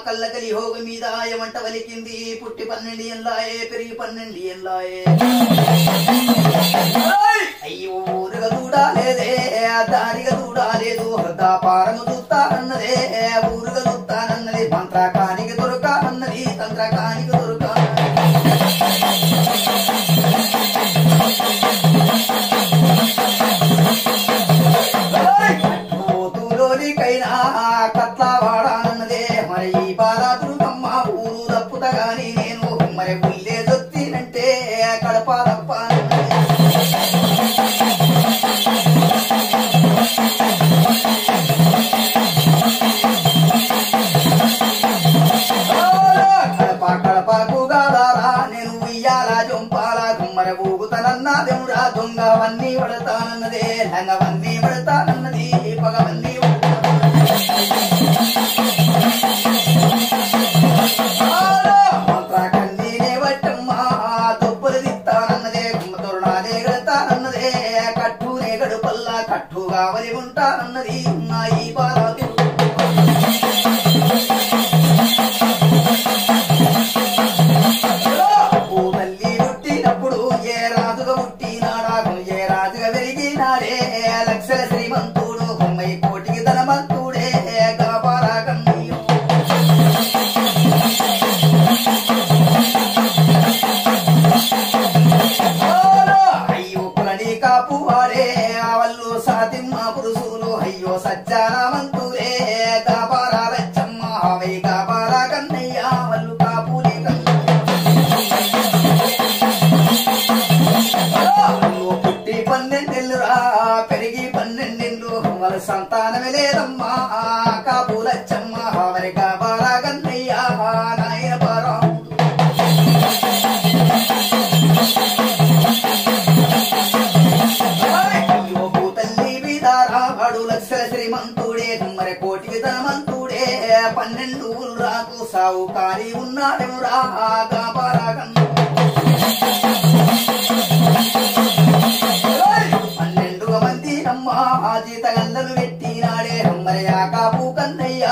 కల్లకలి హోగ మీద యమంట వలికింది పుట్టి 12 ఏళ్ళాయే పెరిగి 12 ఏళ్ళాయే అయ్యో ఊరుగా చూడాలేదే దారిగా చూడాలేదు దాపారము చూస్తానన్నదే ఊరుగా చూస్తానన్నది మంత్రకానికి దొరకానన్నది తంత్రకానికి దొరకా పోతులోనికైనా కట్ల వాడానన్నదే మరి ఈ బాలాదుర్గమ్మ ఊరు తప్పుతగాని నేను మరి ఉల్లే దొత్తినంటే కడప తప్ప కన్నయ్య వాళ్ళు కాపులే పుట్టి 12 ఏళ్ళురా పెరిగి 12 ఏళ్ళు వాళ్ళ సంతానమే లేదమ్మా కాపులచ్చమ్మ వారి కాపారా కన్నయ్య నాయన పారా లక్షల శ్రీమంతుడే మరి కోటి విధనమంతుడే 12 రాకు సావు కారి ఉన్నాడేము రా కాపారాగన్ 12 మంది అమ్మా జీతగల్లలు పెట్టినాడే మరి ఆ కాపు కన్నయ్య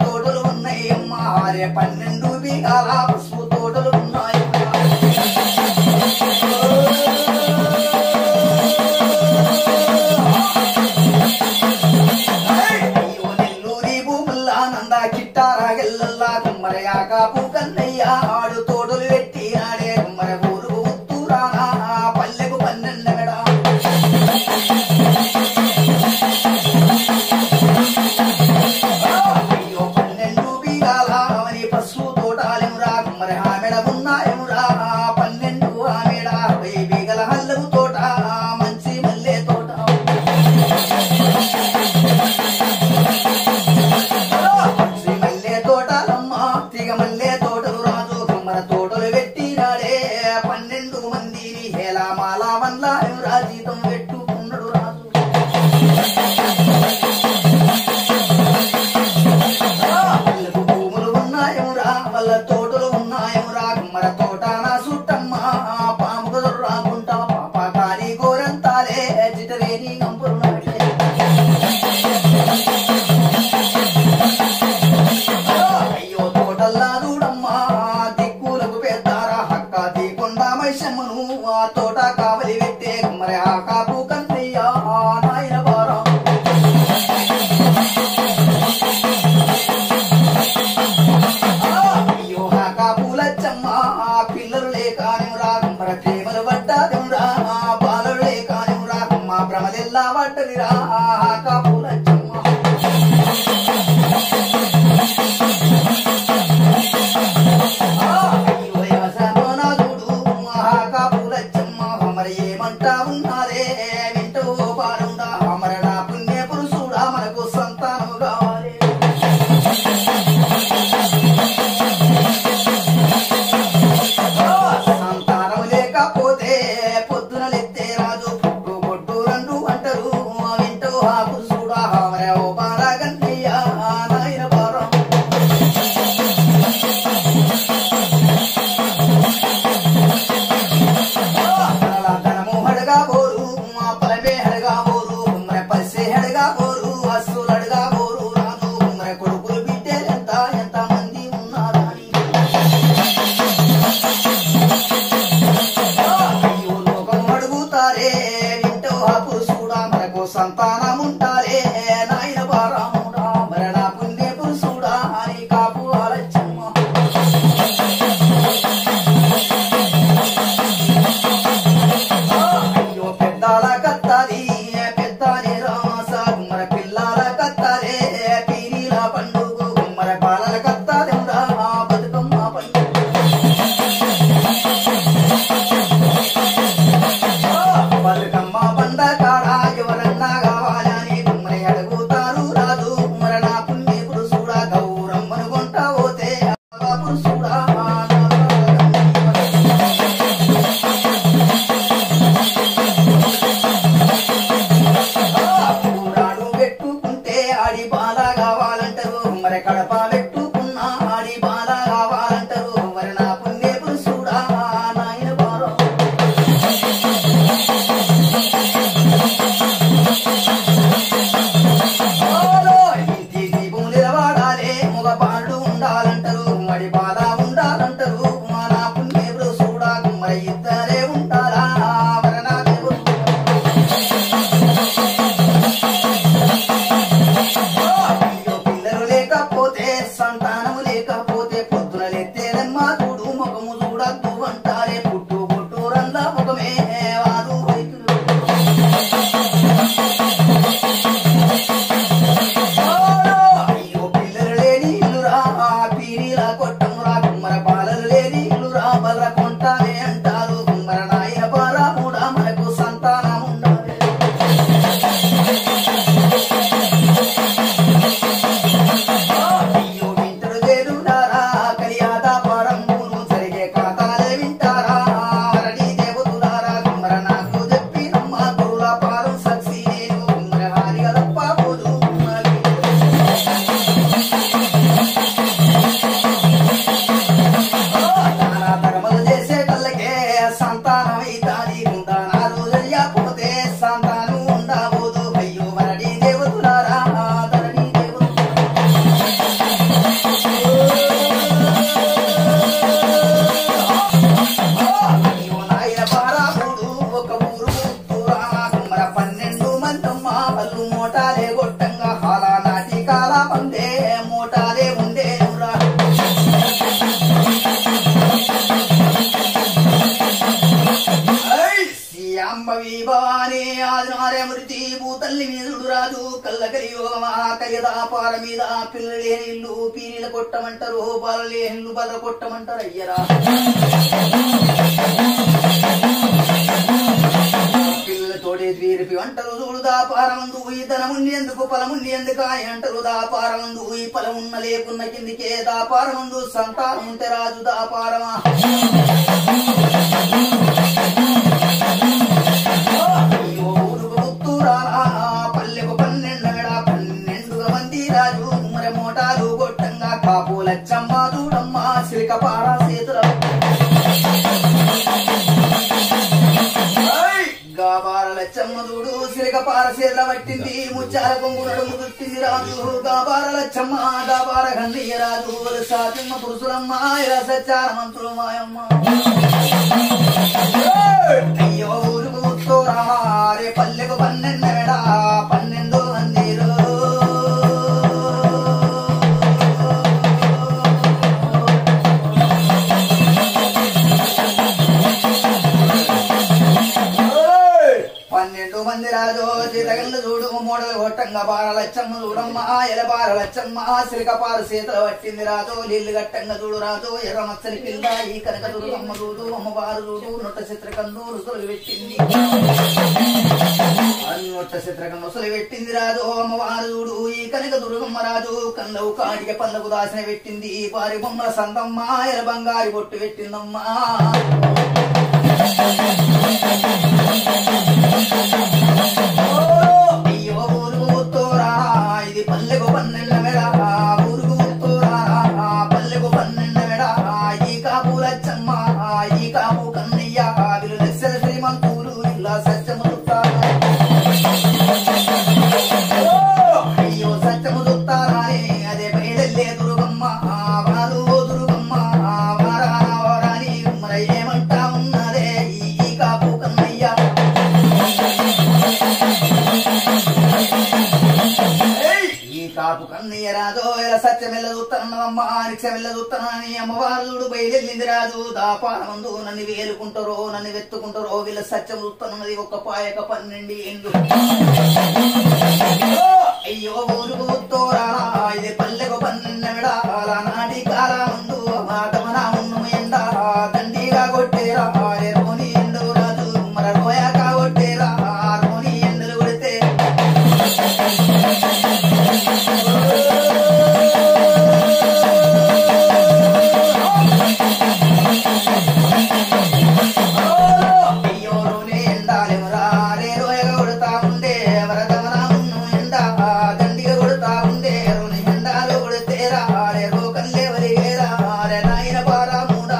తోటలు ఉన్నాయి అమ్మా 12 బిగాల పసుపు తోటలు ఉన్నాయి కిట్టారాగెల్లల్లా కుమ్మర కాపు కన్నయ్య ఆడు తోటలు పెట్టినాడే కుమ్మర ఊరు ఉత్తూరానా పల్లెకు 12 మెడ అయ్యో 12 బీగాల అవని పశువు తోటాలెమురా కుమ్మర ఆ మెడ ఉన్నాయమురా 12 ఆ మెడ 10 బీగల హల్లము తోట మంచి మల్లె తోట మల్లె తోటలు రాజు కుమ్మర తోటలు పెట్టినాడే 12 మందిని హేలా మాలా వల్ల రాజీతం పెట్టుకున్నాడు రాజు వాళ్ళకు భూములు ఉన్నాయమురా వాళ్ళ తోటలు ఉన్నాయమురా కుమ్మర తోట నా సుట్టమ్మ పాముకు రాకుంటా పాప కారి గోరంతాలే చిటరేని గంపులు నాడే తోటల్లాదుడమ్మా దిక్కులకు పెద్దారా హక్క తీకొండా మైషమ్మను ఆ తోట కావలి పెట్టే కుమ్మరి ఆ కాపు కన్నయ్య నాయన వారా అయ్యో ఆ కాపులచ్చమ్మ పిల్లలు లేకానిరా కుమ్మర ప్రేమలు పడ్డాదిరా బాలలు లేకానిరా కుమ్మ భ్రమలెల్లా పడ్డదిరా ఆ కాపులచ్చమ్మ ఏమంటా ఉన్నారే వింటూ బాలుందా అమర నా పుణ్య పురుషుడా మనకు సంతానము కావాలి సంతానము లేకపోతే పొద్దున లెత్తే రాజు పొట్టు పొట్టు 2 అంటారు వింటూ ఆ పురుషుడా అమర ఓ బారా కన్నయ్య నాయన బారా కొడుకులు బిడ్డలు ఎంత మంది ఉన్నారని అయ్యో లోకం అడుగుతారే వింటూ ఆ పురుషుడా మనకు సంతానం ఉంటారే నాయన బారాముడా మరి నా పుణ్య పురుషుడా అని కాపు ఆలచ్చమ్మ అయ్యో పెద్దాల కత్తాది పెద్దాని రాస కుమ్మర పిల్లాల కత్తారే పీరీల పండుగ కుమ్మర బాలల కత్తాదెంరా బతుకమ్మ పండుగ బతుకమ్మ పండ కాడ ఎవరన్నా కావాలి కొట్టము రా కుమ్మర బాలలు లేని ఇల్లు రా బల కొంటానే అంటారు కుమ్మర నాయన బారాముడా మనకు సంతానం ఉండాలి అయ్యో వింటరు చేరుడారా కలియాద పరంబును సరిగే కాతాలే వింటారా అరణి దేవతులారా కుమ్మర నాకు చెప్పినమ్మ గురుల పారం సక్సి నేను కుమ్మర హారిగా తప్ప పోదు ధర్మలు చేసే కళ్ళకే సంతానం అయితాది ఉందానాలు జరిగిపోతే సంతానం ఉండబోదు అయ్యో మరణి దేవతులారా ధరణి అయ్యో నాయన పారాముడు ఒక ఊరు ముత్తురా కుమ్మర 12 మందమ్మ పళ్ళు మోటాలే గొట్టంగా హాలా నాటి కాల పందే మోటాలే ఉండేనురా శ్యాంబవి భవాని ఆదినారే మృతి భూతల్లి మీదుడు రాజు కల్లకలి యోగమా కలిదాపార మీద పిల్లలేని ఇల్లు పీరిల కొట్టమంటారు బాలలేని ఇల్లు బల కొట్టమంటారు అయ్యరా పిల్లలతోటి వీరిపి అంటారు చూడు దాపారమందు ఈ ధనముండి ఎందుకు ఫలముండి ఎందుకు ఆయన అంటారు దాపారమందు ఈ ఫలమున్న లేకున్న కిందికే దాపారమందు సంతానం ఉంటే రాజు దాపారమా అయ్యో ఊరుకు ముత్తురారా పల్లెకు 12 మంది రాజు మరి మోటాలు గొట్టంగా కాపు లచ్చమ్మ దూడమ్మ సిలిక పార చేతుల గాబార లచ్చమ్మ దూడు సిలిక పార చేతుల పట్టింది ముచ్చాల కొంగునడు ముదుట్టింది రాజు గాబార లచ్చమ్మ గాబార గన్నయ్య రాజు సాతిమ్మ పురుషులమ్మ ఇలా సచ్చార మంత్రులు మాయమ్మ అయ్యో ఊరుకు ముత్తురారా రే పల్లెకు 12 మందిరు మంది రాజు సీతగల్లు చూడు మూడలు కొట్టంగా బారలచ్చమ్మ చూడమ్మ ఎలబారలచ్చమ్మ సిలికపారు సీతలు పట్టింది రాజు నీళ్లు గట్టంగా చూడు రాజు ఎర్ర మచ్చలి పిల్ల ఈ కనక దుర్గమ్మ చూడు అమ్మవారు చూడు నొట్ట చిత్రకందు రుసులు పెట్టింది నొట్ట చిత్రకం రుసులు పెట్టింది రాజు అమ్మవారు చూడు ఈ కనక దుర్గమ్మ రాజు కళ్ళవు కాటికి పళ్ళకు దాసిన పెట్టింది వారి బొమ్మల సంతమ్మ ఎల బంగారి బొట్టు పెట్టిందమ్మా అయ్యో ఊరుకు ముత్తూరా ఇది పల్లెకు 12 మెడ ఊరుకు ముత్తూరా పల్లెకు 12 మెడ ఈ కాపు లచ్చమ్మ ఈ కాపు కన్నయ్య వీళ్ళు లక్షల శ్రీమంతులు ఇలా సత్యము చుట్టారా అయ్యో సత్యము చుట్టారాని అదే బయడల్లే దుర్గమ్మ వారు దుర్గమ్మ వారాని మరి ఏమంటా ఉన్నదే ఈ కాపు కన్నయ్య ఈ కాపు కన్నయ్య రాజు ఇలా సత్యమెల్ల చూస్తానమ్మా నిక్షమెల్ల చూస్తానని అమ్మవారుడు బయలుదేరింది రాజు దాపారమందు నన్ను వేలుకుంటారో నన్ను వెతుకుంటారో వీళ్ళ సత్యం చూస్తానన్నది ఒక పాయక 12 ఏండ్లు అయ్యో ఊరుకు తోరా ఇది పల్లెకు 12 మెడాల నాటి కాలమందు మాటమన ఉన్ను ఎండ దండిగా కొట్టేరా రోని ఎండు రాజు మన రోయాక కొట్టేరా రోని ఎండలు కొడితే అయ్యో రోని ఎండాలేమరా రే రోయగా కొడతా ఉండే వరదమన ఉన్ను ఎండ దండిగా కొడతా ఉండే రోని ఎండాలు కొడితేరా రే రోకల్లే వలిగేరా రే నాయన పారా మూడా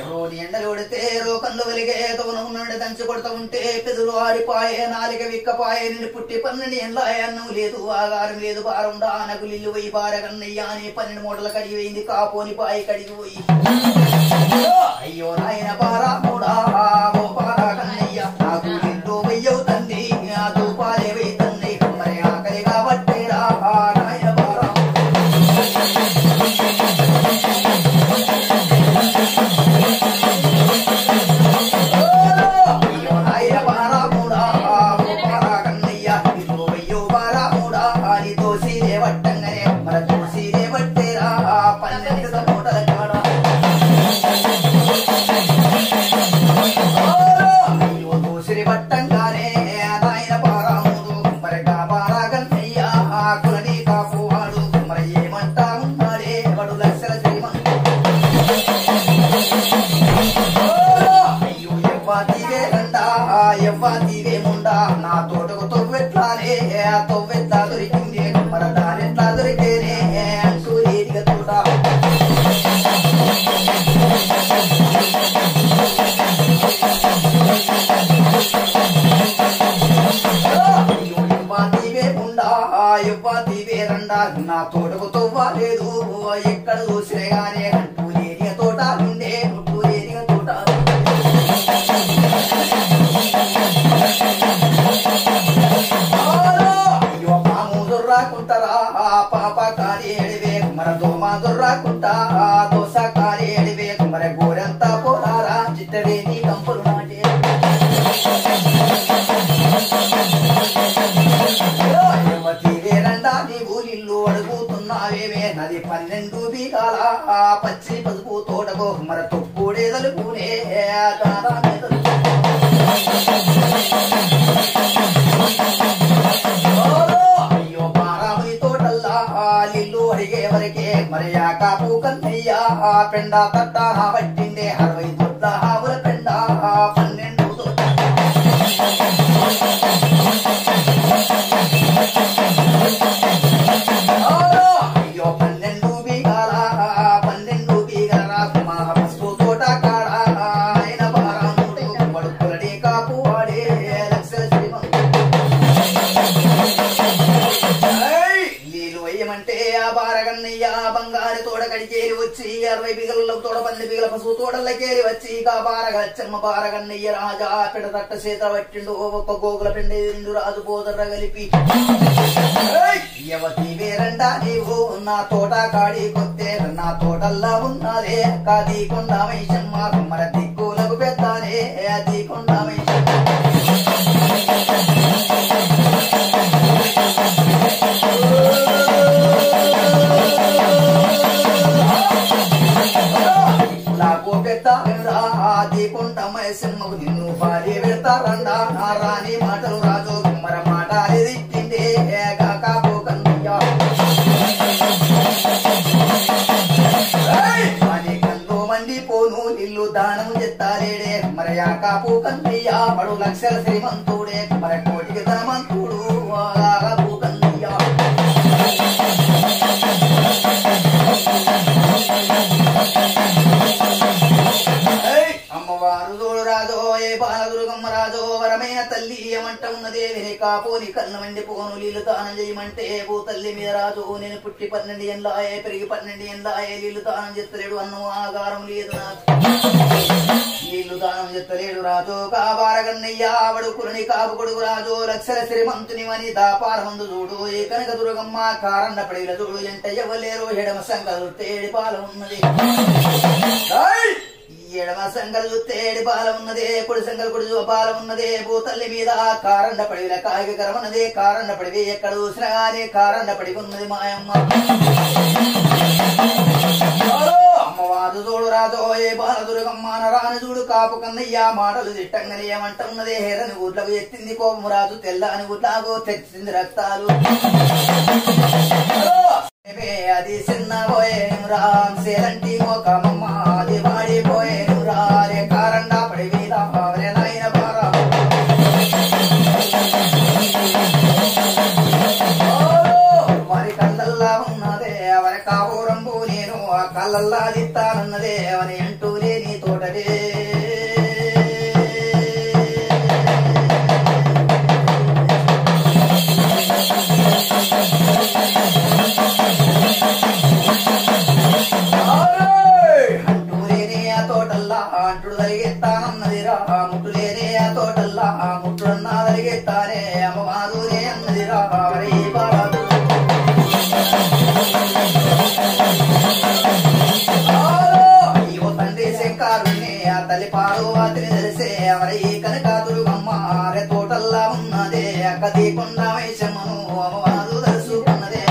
రోని ఎండలు కొడితే రోకన్లు వెలిగే తోనున్నాడు దంచి కొడతా ఉంటే పెదులు ఆడిపాయే నాలిక విక్కపాయే నిన్ను పుట్టి 12 ఎండ్ల అన్నం లేదు ఆగారం లేదు బారుండా నాకు నిల్లు పోయి బారగన్నయ్య అని 12 మూటల కడిగి పోయింది కాపోని పాయి కడిగి పోయి అయ్యో నాయన బారా మూడా ఓ బారా కన్నయ్య నాకు నిండు వెయ్యవుతుంది ఆ తూపాలే వెయ్యి మరి ఆకలి కాబట్టేరా నాయన బారా అయ్యో నాయన బారా మూడా ఓ బారా కన్నయ్య నిన్ను వెయ్యో బారా మూడా అని దోసీరే వట్టంగనే మన దోసీరే వట్టేరా 12 మూటల కాడ అయ్యో దోసిరి వట్టంగానే నాయన పారాముడు మరి కాపారా గన్నయ్య కులని కాపువాడు మరి ఏమంటా ఉన్నాడే వాడు లక్షల శ్రీమంతుడు అయ్యో ఎవ్వాతివే రండా ఎవ్వాతివే ముండా నా తోటకు తొవ్వెట్లానే తొవ్వెట్లా దొరికింది మరి దానెట్లా దొరికేనే అంటూ ఏదిగా తోట ఎవ్వాతివే రండా నా తోటకు తొవ్వలేదు ఎక్కడ చూసినే గానే అంటూ ఏదిగా తోట ఉండే అంటూ ఏదిగా తోట అయ్యో పాము దొర్రాకుంటారా పాప కారి ఎడివే మన దోమ దొర్రాకుంటా దోస కారి ఎడివే మరి గోరంతా పోరారా చిట్టవేని కంపులు నాటే ఎవ్వతివే రండా నీవు ఇల్లు అడుగుతున్నావేమే నది 12 బీగాల పచ్చి పసుపు తోటకు మరి తొక్కుడే తలుపునే అయ్యో పారాముని తోటల్లా ఇల్లు అడిగే వరకే మరి కాపు కన్నయ్య పెండ తట్ట పట్టిండే 60 దొడ్ల ఆవుల పెండ 12 తోట అయ్యో 12 బీగాల 12 బీగాల మా పసుపు తోట కాడ ఆయన పారాముడు పడుకులడి కాపు వాడే లక్షల శ్రీమంతుడు అంటే ఆ బారగన్నయ్య బంగారు తోడ కడికేరి వచ్చి 60 బిగల తోడ 12 బిగల పసుపు తోడలకేరి వచ్చి ఆ బారగచ్చమ్మ బారగన్నయ్య రాజా పిడతట్ట చేత పట్టిండు ఒక్క గోగుల పిండి 2 రాజు పోదర్ర కలిపి యవతివే రండా నీవు నా తోట కాడి కొత్తే నా తోటల్లా ఉన్నదే కాది కొండ వైశమ్మ మరి దిక్కులకు పెద్దానే అది కొండ వైశమ్మ సింహకు నిన్ను భార్య పెడతారండా నా రాని మాటలు రాజు కుమ్మర మాటలే తిట్టిందే కాకపో కన్నయ్య అని కందో మంది పోను ఇల్లు దానం చెత్తాలేడే మరి కాపు కన్నయ్య పడు లక్షల శ్రీమంతుడే మరి కోటికి ధనమంతుడు కాపు కన్నయ్య అమ్మవారు తోడు రాజో ఏ బాలదుర్గమ్మ రాజో వరమైన తల్లి ఏమంట ఉన్నదే వినే కాపోని కన్న మండి పోను నీళ్లు దానం చేయమంటే భూ తల్లి మీద రాజు నేను పుట్టి 12 ఎండ్లాయే పెరిగి 12 ఎండ్లాయే నీళ్లు దానం చెత్తలేడు అన్నం ఆగారం లేదు నాకు నీళ్లు దానం చెత్తలేడు రాజు కాబారగన్నయ్య ఆవడు కులని కాపు కొడుకు రాజు లక్షల శ్రీమంతుని అని దాపార మందు చూడు ఏ కనక దుర్గమ్మ కారండ పడిల చూడు ఎంట ఎవ్వలేరు ఎడమ సంగలు తేడి పాల ఉన్నది ఎడమ సంగలు చూస్తే ఏడి పాలం ఉన్నదే కుడి సంగలు కుడి పాలం ఉన్నదే భూతల్లి మీద కారండ పడివిల కాయకరం ఉన్నదే కారండ పడివి ఎక్కడ చూసినా గానీ కారండ పడి ఉన్నది మాయమ్మ అమ్మవారు చూడు రాజో ఏ బాలదుర్గమ్మ నరాని చూడు కాపు కన్నయ్య మాటలు తిట్టంగని ఏమంట ఉన్నదే హేరని ఊర్లకు ఎత్తింది కోపం రాజు తెల్లని ఊర్లాగో తెచ్చింది రక్తాలు అది చిన్న పోయేను రామ్ సేలంటి మోకమ్మ అది వాడిపోయేను రే కారండా పడి మీద నాయన బారా వారి కళ్ళల్లా ఉన్నదే అవరి కావురంబు నేను ఆ కళ్ళల్లా దిత్తానన్నదే అవని అంటూ లేని తోటదే అంటుడు తరిగెత్తానన్నది రా ముట్టులేనే ఆ తోటల్లా ముట్టుడన్నా తరిగెత్తానే అమ్మవారునే అన్నది రా అయ్యో తండ్రి శంకారుణ్ణి ఆ తల్లి పాడు వాతిని తెలిసే ఎవరి కనకాదురుగమ్మ ఆరే తోటల్లా ఉన్నదే అక్కది కొండ వైశమ్మను అమ్మవారు తెలుసుకున్నదే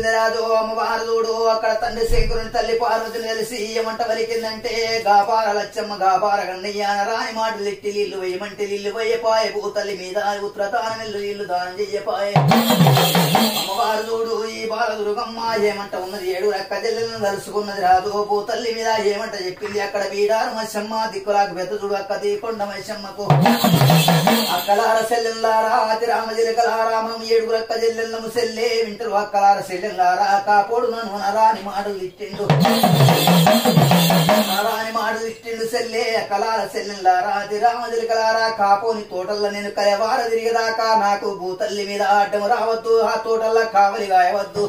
పలికింది రాజు అమ్మవారు చూడు అక్కడ తండ్రి శంకరుని తల్లి పార్వతిని తెలిసి ఏమంట పలికిందంటే గాపార లచ్చమ్మ గాపార గన్నయ్య రాని మాటలు తిట్టి నీళ్లు వేయమంటే నీళ్లు వేయపాయ భూతల్లి మీద ఉత్తరతానం నీళ్లు దానం చెయ్యపాయ అమ్మవారు చూడు ఈ బాలదుర్గమ్మ ఏమంట ఉన్నది 7 రక్క జల్లెలను తలుసుకున్నది రాజు భూతల్లి మీద ఏమంట చెప్పింది అక్కడ బీడారు మచ్చమ్మ దిక్కులాకు పెద్ద చూడు అక్క దీకొండ మచ్చమ్మకు అక్కలార సెల్లెల్లారా అతి రామజిలకలారా మనం 7 రక్క జల్లెలను సెల్లే వింటరు అక్కలార సెల్లెల్లారా కాపోడు నన్ను నరాని మాటలు తిట్టిండు నరాని మాటలు తిట్టిండు సెల్లే అక్కలార సెల్లెల్లారా అతి రామజిలకలారా కాపోని తోటల్లో నేను కలవార తిరిగేదాకా నాకు భూతల్లి మీద అడ్డం రావద్దు ఆ తోటల్లో కావలి గాయవద్దు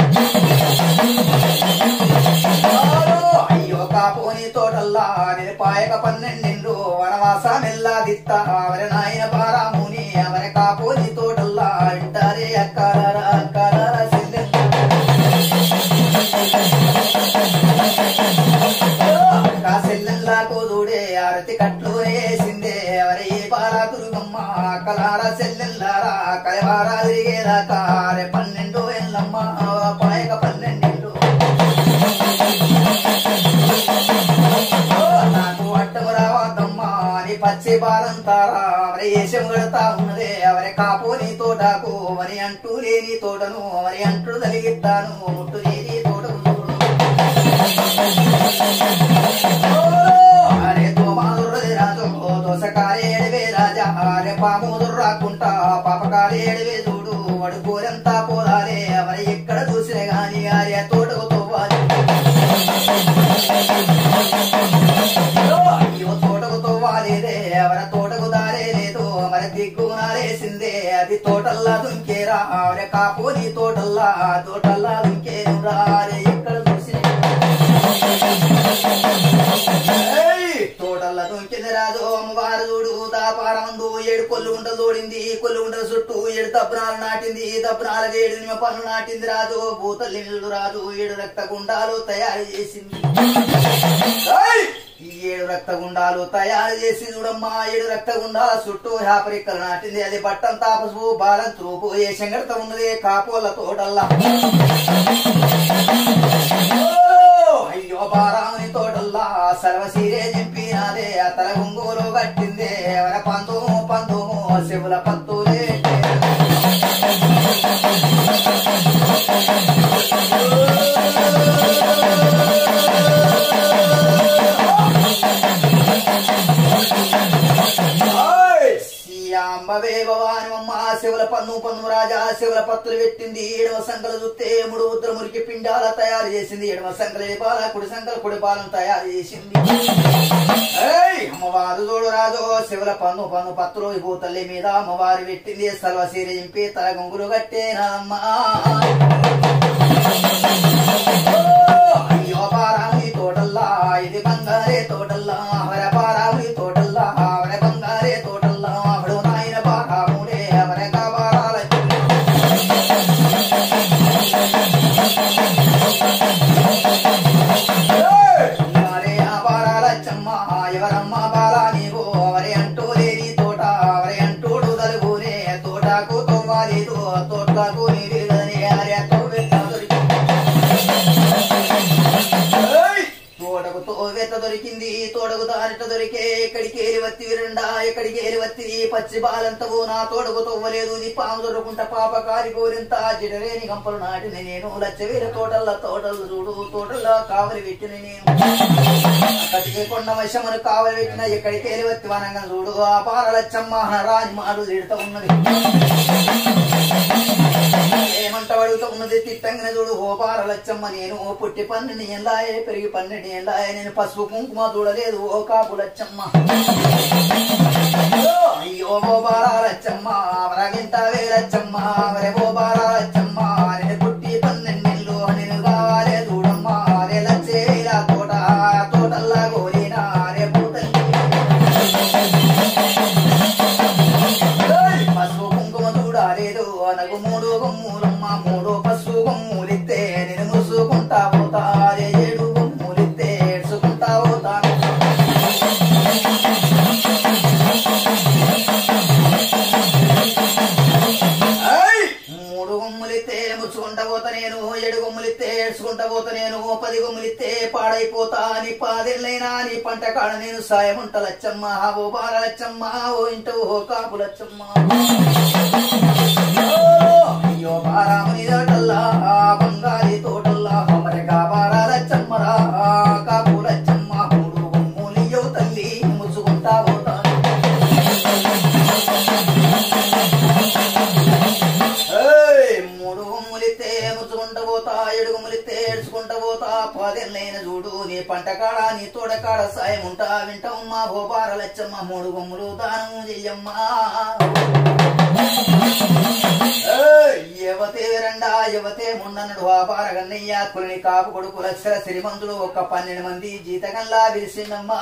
అయ్యో కాపోని తోటల్లా నేను పాయక 12 వనవాస మెల్లా దిత్త అవరి నాయన పారాముని అవరి కాపోని తోటల్లా అంటారే అక్కలారా అక్కలారా సెల్లెల్లాకు దూడే ఆరతి కట్లు వేసిందే ఎవరి బాలా దుర్గమ్మ అక్కలారా సెల్లెల్లారా కలవారా తిరిగేదాకా 12 ఎల్లమ్మ పాయక 12 నాకు అట్టము రావద్దమ్మా అని పచ్చి బాలంతారా అవరి ఏషం కడతా ఉన్నదే అవరి కాపోని తోటకు అని అంటూ లేని తోటను అని అంటూ తలిగిస్తాను ముట్టు లేని తోటకు అరే తోమాదుర్రది రాజు దోసకారే ఎడవే రాజా అరే పాముదుర్రాకుంటా పాపకారే ఎడవే చూడు వడుకోరంతా పోదాలే అవరి ఎక్కడ చూసినా గాని ఆర్య తోటకు తోవాలి అయ్యో తోటకు తోవాలేదే ఎవర తోటకు దారే లేదు మరి దిక్కునాలేసిందే అది తోటల్లా దుంకేరా ఆవిడ కాపోని తోటల్లా దుంకేరు రారే ఎక్కడ చూసినా తోటల్లా దుంకింది రాజు అమ్మవారు చూడు దాపారమందు 7 కొల్లు గుంటలు తోడింది కొల్లు గుంటల చుట్టూ 7 దబ్బనాలు నాటింది దబ్బనాలకు 7 నిమ్మ పనులు నాటింది రాజు భూతల్లి నిలుడు రాజు 7 రక్త గుండాలు తయారు చేసింది ఈ 7 రక్త గుండాలు తయారు చేసి చూడమ్మా 7 రక్త గుండాల చుట్టూ యాపరిక్కలు నాటింది అది బట్టం తాపసు బాలం తూపు ఏ సంగత ఉన్నది కాపోల తోటల్లా అయ్యో బారాముని తోటల్లా సర్వసీరే చింపినాదే తల గుంగోలు కట్టిందే ఎవర పందుము శివుల పత్తులే అంబవే భవానిమమ్మ శివుల పన్ను రాజా శివుల పత్తులు పెట్టింది 7వ సంకలు చూస్తే 3 ఉద్ర మురికి పిండాల తయారు చేసింది 7వ సంకల పాల కుడి సంకల కుడి పాలను తయారు చేసింది అమ్మవారు చూడు రాజు శివుల పన్ను పత్తులు భూతల్లి మీద అమ్మవారు పెట్టింది సర్వశీర చింపి తల గొంగులు కట్టేనమ్మా అయ్యో పారాముని తోటల్లా ఇది బంగారే తోటల్లా అవర పారాముని తోటల్లా అవర బంగారే తోటల్లా అవడు నాయన పారాముడే అవర కావాల ఎవరే ఆ పారాలచ్చమ్మ ఎవరమ్మ బాలా నీవు అవరే అంటూ లేని తోట అవరే అంటూడు తలుగునే తోటకు తొవ్వాలేదు తోటకు నీరుదని అరే తోటకు తోవెత్త దొరికింది తోడకు దారిట దొరికే ఎక్కడికి ఏలివత్తి విరండా ఎక్కడికి ఏలివత్తి పచ్చి బాలంతవు నా తోడకు తవ్వలేదు ఇది పాము దొరకుంట పాపకారి కోరింత జిడరేని గంపలు నాటిన నేను లచ్చవీర తోటలు చూడు తోటల్లో కావలి పెట్టిన నేను కటికే కొండ వశమును కావలి పెట్టిన ఎక్కడికి ఏలివత్తి వనంగా చూడు ఆ పారలచ్చమ్మ రాజు మాటలు తిడుతూ ఉన్నది ఏమంట అడుగుతూ ఉన్నది తిట్టంగిన చూడు ఓ పారలచ్చమ్మ నేను పుట్టి 12 ఏళ్ళాయే పెరిగి 12 ఏళ్ళాయే నేను పసుపు కుంకుమ చూడలేదు ఓ కాపులచ్చమ్మ అయ్యో ఓ పారలచ్చమ్మ అవరగింత వేలచ్చమ్మ అవరే ఓ పారలచ్చమ్మ నేను పుట్టి 12 ఏళ్ళు నేను కావాలే చూడమ్మా అరే లచ్చే తోటల్లా గోలినా అరే పూతల్లి పసుపు కుంకుమ చూడలేదు అనగు 3 గొమ్ములమ్మ 3 పసుపు గొమ్ములిస్తే నేను ముసుకుంటా పోతా 7 గొమ్ములిస్తే ఏడ్చుకుంటా పోతాను 3 గొమ్ములిస్తే ముసుకుంటా ఏడ్చుకుంటా పోతా నేను 7 కొమ్ములిస్తే ఏడ్చుకుంటా పోతా నేను 10 కొమ్ములిస్తే పాడైపోతా నీ 10 ఏళ్ళైనా నీ పంట కాడ నేను సాయం ఉంట లచ్చమ్మ ఓ బాల లచ్చమ్మ ఓ ఇంట ఓ కాపు లచ్చమ్మ అయ్యో బారాముని తోటల్లా బంగారి తోటల్లా మరగా బారా లచ్చమ్మరా కాపు లచ్చమ్మ 3 కొమ్ములియో తల్లి ముసుకుంటా పోతా ముచ్చుకుంటా పోతా 7 కొమ్ములిస్తే ఏడ్చుకుంటా పోతా 10 ఏళ్ళైన చూడు నీ పంట కాడ నీ తోడ కాడ సాయం ఉంటా వింటమ్మా భోపార లచ్చమ్మ 3 కొమ్ములు దానం చెయ్యమ్మా యువతే రెండా యువతే ముండనుడు వ్యాపార గన్నయ్య కులని కాపు కొడుకు లక్షల శ్రీమంతుడు ఒక 12 మంది జీతగంలా విరిసిందమ్మా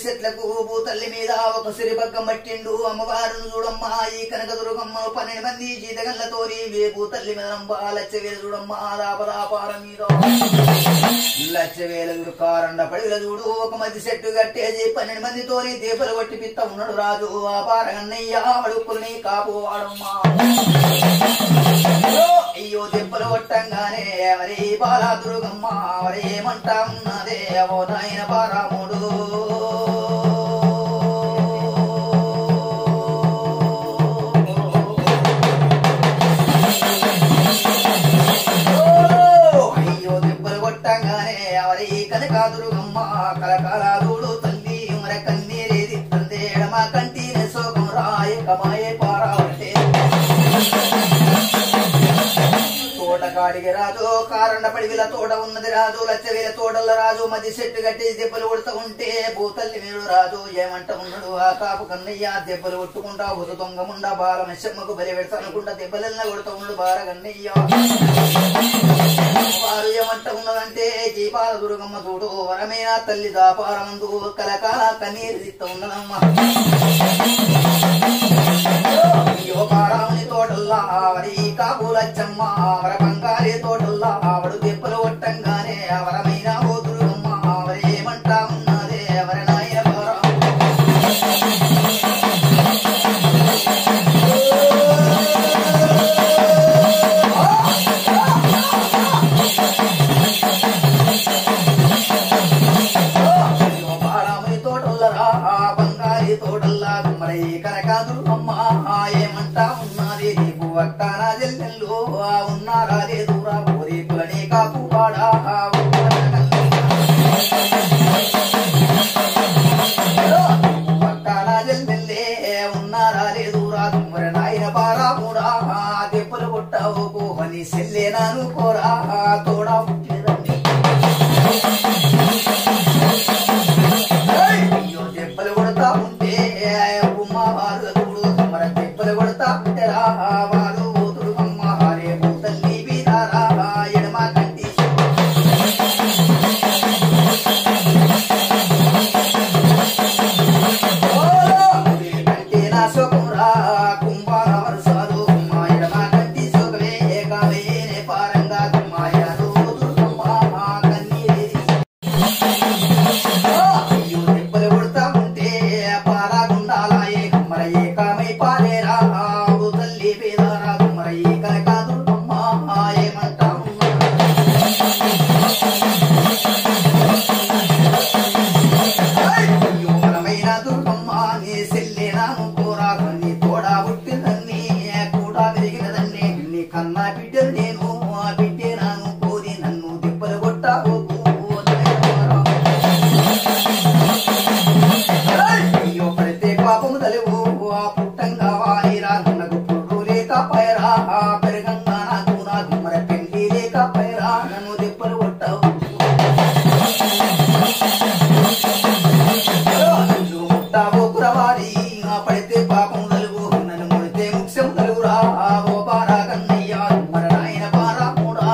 చెట్లకు భూతల్లి మీద ఒక సిరిబగ్గం పట్టిండు అమ్మవారును చూడమ్మా ఈ కనకదుర్గమ్మ 12 మంది జీతగల్లతోని భూతల్లి మీద లచ్చవేలు చూడమ్మా దాపదాపారం మీద లచ్చవేలు కారండ పడిల చూడు ఒక మధ్య చెట్టు కట్టేసి 12 మందితోని దీపలు కొట్టి పిత్త ఉన్నాడు రాజు ఆ పారగన్నయ్య అడుక్కుని కాపు వాడమ్మా అయ్యో దెబ్బలు కొట్టంగానే మరి బాలా దుర్గమ్మ మరి ఏమంటా ఉన్నదే ఓ నాయన పారాముడు అయ్యో దెబ్బలు కొట్టంగానే మరి కనకాదుర్గమ్మ కలకాలాదుడు తల్లి మరి కన్నీరేది తందేడమ కంటిని సోకం రాయ కమాయే పారావటే తోటకాడికి రాజు కారండ పడివిల తోట ఉన్నది రాజు లచ్చవేల తోటల రాజు మధ్య చెట్టు కట్టి దెబ్బలు కొడుతూ ఉంటే భూతల్లి వీడు రాజు ఏమంట ఉన్నాడు ఆ కాపు కన్నయ్య దెబ్బలు కొట్టుకుంటా హుత దొంగముండా బాల మెచ్చమ్మకు బలి పెడతా అనుకుంటా దెబ్బలన్నా కొడుతూ ఉన్నాడు బాల కన్నయ్య వారు ఏమంట ఉన్నదంటే ఈ బాల దుర్గమ్మ చూడు వరమైన తల్లి దాపారమందు కలకాల కన్నీరు తీస్తూ ఉన్నదమ్మా అయ్యో పారాముని తోటల్లా వరి కాపు లచ్చమ్మ వర బంగారి తోటల్లా ఆవడు దెబ్బలు కొట్టంగానే వరమైన ఓ దుర్గమ్మ వరి ఏమంటా ఉన్నదే వర నాయన పారా పారాముని తోటల్లరా బంగారి తోటల్లా మరి కనకాదుర్గమ్మ ఏమంటా ఉన్నది నీకు అక్కానా జల్లెల్లు ఉన్నారా లేదురా ఓరి కులనే కాపు పాడా అక్కానా జల్లెల్లే ఉన్నారా లేదురా మరి నాయన పారా కూడా దెబ్బలు కొట్టావు కోహని సెల్లే నాను కోరా తోడా పుట్టినదండి అయ్యో దెబ్బలు కొడతా ఉంటే ఉమ్మ వారు చూడు మరి దెబ్బలు కొడతా ఉంటేరా వారు ఓతుడు అమ్మ హారే భూతల్లి బీదారా ఎడమ కంటి కంటి నా సోకురా కుంభార వరుసాలు మా ఎడమ కంటి సోకవే కావేనే పారంగా కుమ్మాయారు దుర్గమ్మ కన్నీరేది అయ్యో దెబ్బలు కొడతా ఉంటే పాలగుండాలాయే మరి ఏకామై పాలేరా తల్లి పేదారా మరి కనకాదుర్గమ్మ ఏమంటా అయ్యో మనమైన దుర్గమ్మ నీ సెల్లే నాను కోరా నీ తోడా పుట్టినన్ని కూడా పెరిగినదన్ని నీ కన్నా బిడ్డలు నేను బిడ్డే నాను కోరి నన్ను దెబ్బలు కొట్టావు అయ్యో పడితే పాపము తలువు పుట్టంగా వారిరా నాకు పుట్టు లేక పైరా పెరగంగా నాకు మరి పెళ్లి లేక పైరా నన్ను దెబ్బలు కొట్టావు ముట్టావో కురవాడి పడితే పాపము తలువు నన్ను ముడితే ముఖ్యం తలువురా ఓ బారా కన్నయ్య మరి నాయన బారా కూడా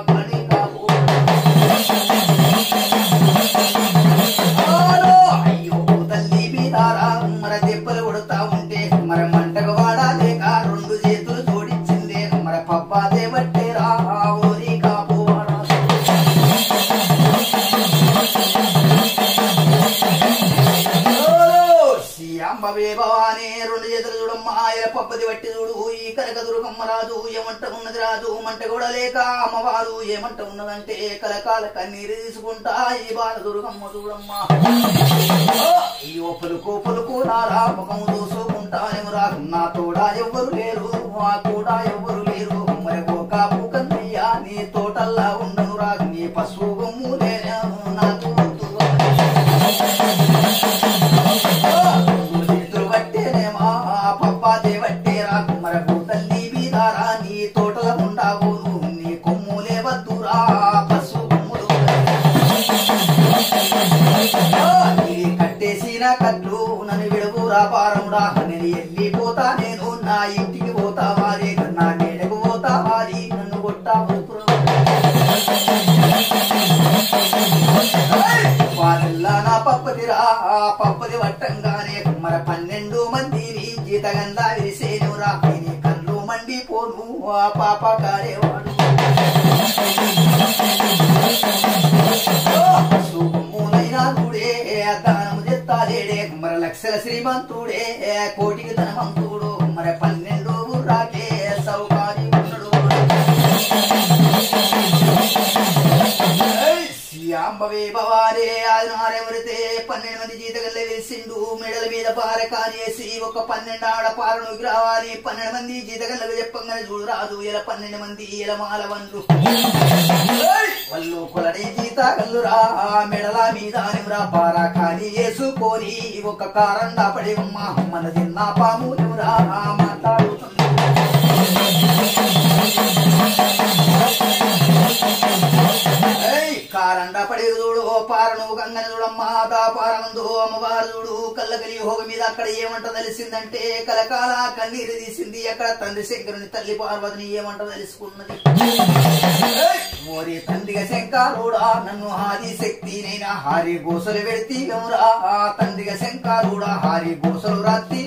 పని కాపు రెండు చేతులు చూడమ్మా ఆయన పప్పది పట్టి చూడు ఈ కనక దుర్గమ్మ రాజు ఏమంట ఉన్నది రాజు మంట కూడా లేక అమ్మవారు ఏమంట ఉన్నదంటే కలకాల కన్నీరు తీసుకుంటా ఈ బాల దుర్గమ్మ చూడమ్మా ఈ ఒప్పులకు పలుకు నారా ముఖం దూసుకుంటానేము రా నా తోడా ఎవ్వరు లేరు ఆ తోడా ఎవ్వరు లేరు మరి ఒక పూకన్నయ్య నీ తోటల్లా ఉండను రా నీ పశువు గమ్ము లేను నాకు చేతులు పట్టేనేమా పప్పాదే పట్టేరా మరి తల్లి బీదారా నీ తోటల ఉండవు నీ కొమ్ములే వద్దురా పశువు కొమ్ములు కట్టేసిన కట్లు నన్ను విడుగురా పారముడా నేను వెళ్ళిపోతా నేను నా ఇంటికి పోతా వారి నా నేడకు పోతా వారి నన్ను కొట్టా వారిల్లా నా పప్పదిరా పప్పది పట్టంగానే మన 12 మందిని జీతగందా విరిసేనురా నీ కళ్ళు మండిపోను ఆ పాప కారేవాడు సుఖమునైనా చూడే దానము చెత్తాలేడే మరి లక్షల శ్రీమంతుడే కోటికి ధనవంతుడు మరి 12 రాకే సౌకారి ఉన్నాడు శ్యాంబవే భవారే ఆదినారెవరితే 12 మంది జీతగల్లే వేసిండు మెడల మీద పార కానేసి ఒక 12 ఆడ పారను గ్రావారి 12 మంది జీతగల్లకు చెప్పంగానే చూడు రాజు ఇలా 12 మంది ఇలా మాలవన్లు వాళ్ళు కొలడే జీతగల్లురా మెడల మీద నిమ్రా పార కాని వేసుకొని ఒక కారండా పడి మన తిన్న పాములురా మాట్లాడుతుంది కారండా పడి చూడు పారను గంగని చూడమ్మా దా పారమందు అమ్మవారు చూడు కళ్ళకలి హోగ మీద అక్కడ ఏమంట తెలిసిందంటే కలకాల కన్నీరు తీసింది అక్కడ తండ్రి శంకరుని తల్లి పార్వతిని ఏమంట తెలుసుకున్నది ఓరి తండ్రిగా శంకరుడా నన్ను ఆది శక్తినైనా హారి గోసలు పెడితే తండ్రిగా శంకరుడా హారి గోసలు రాత్రి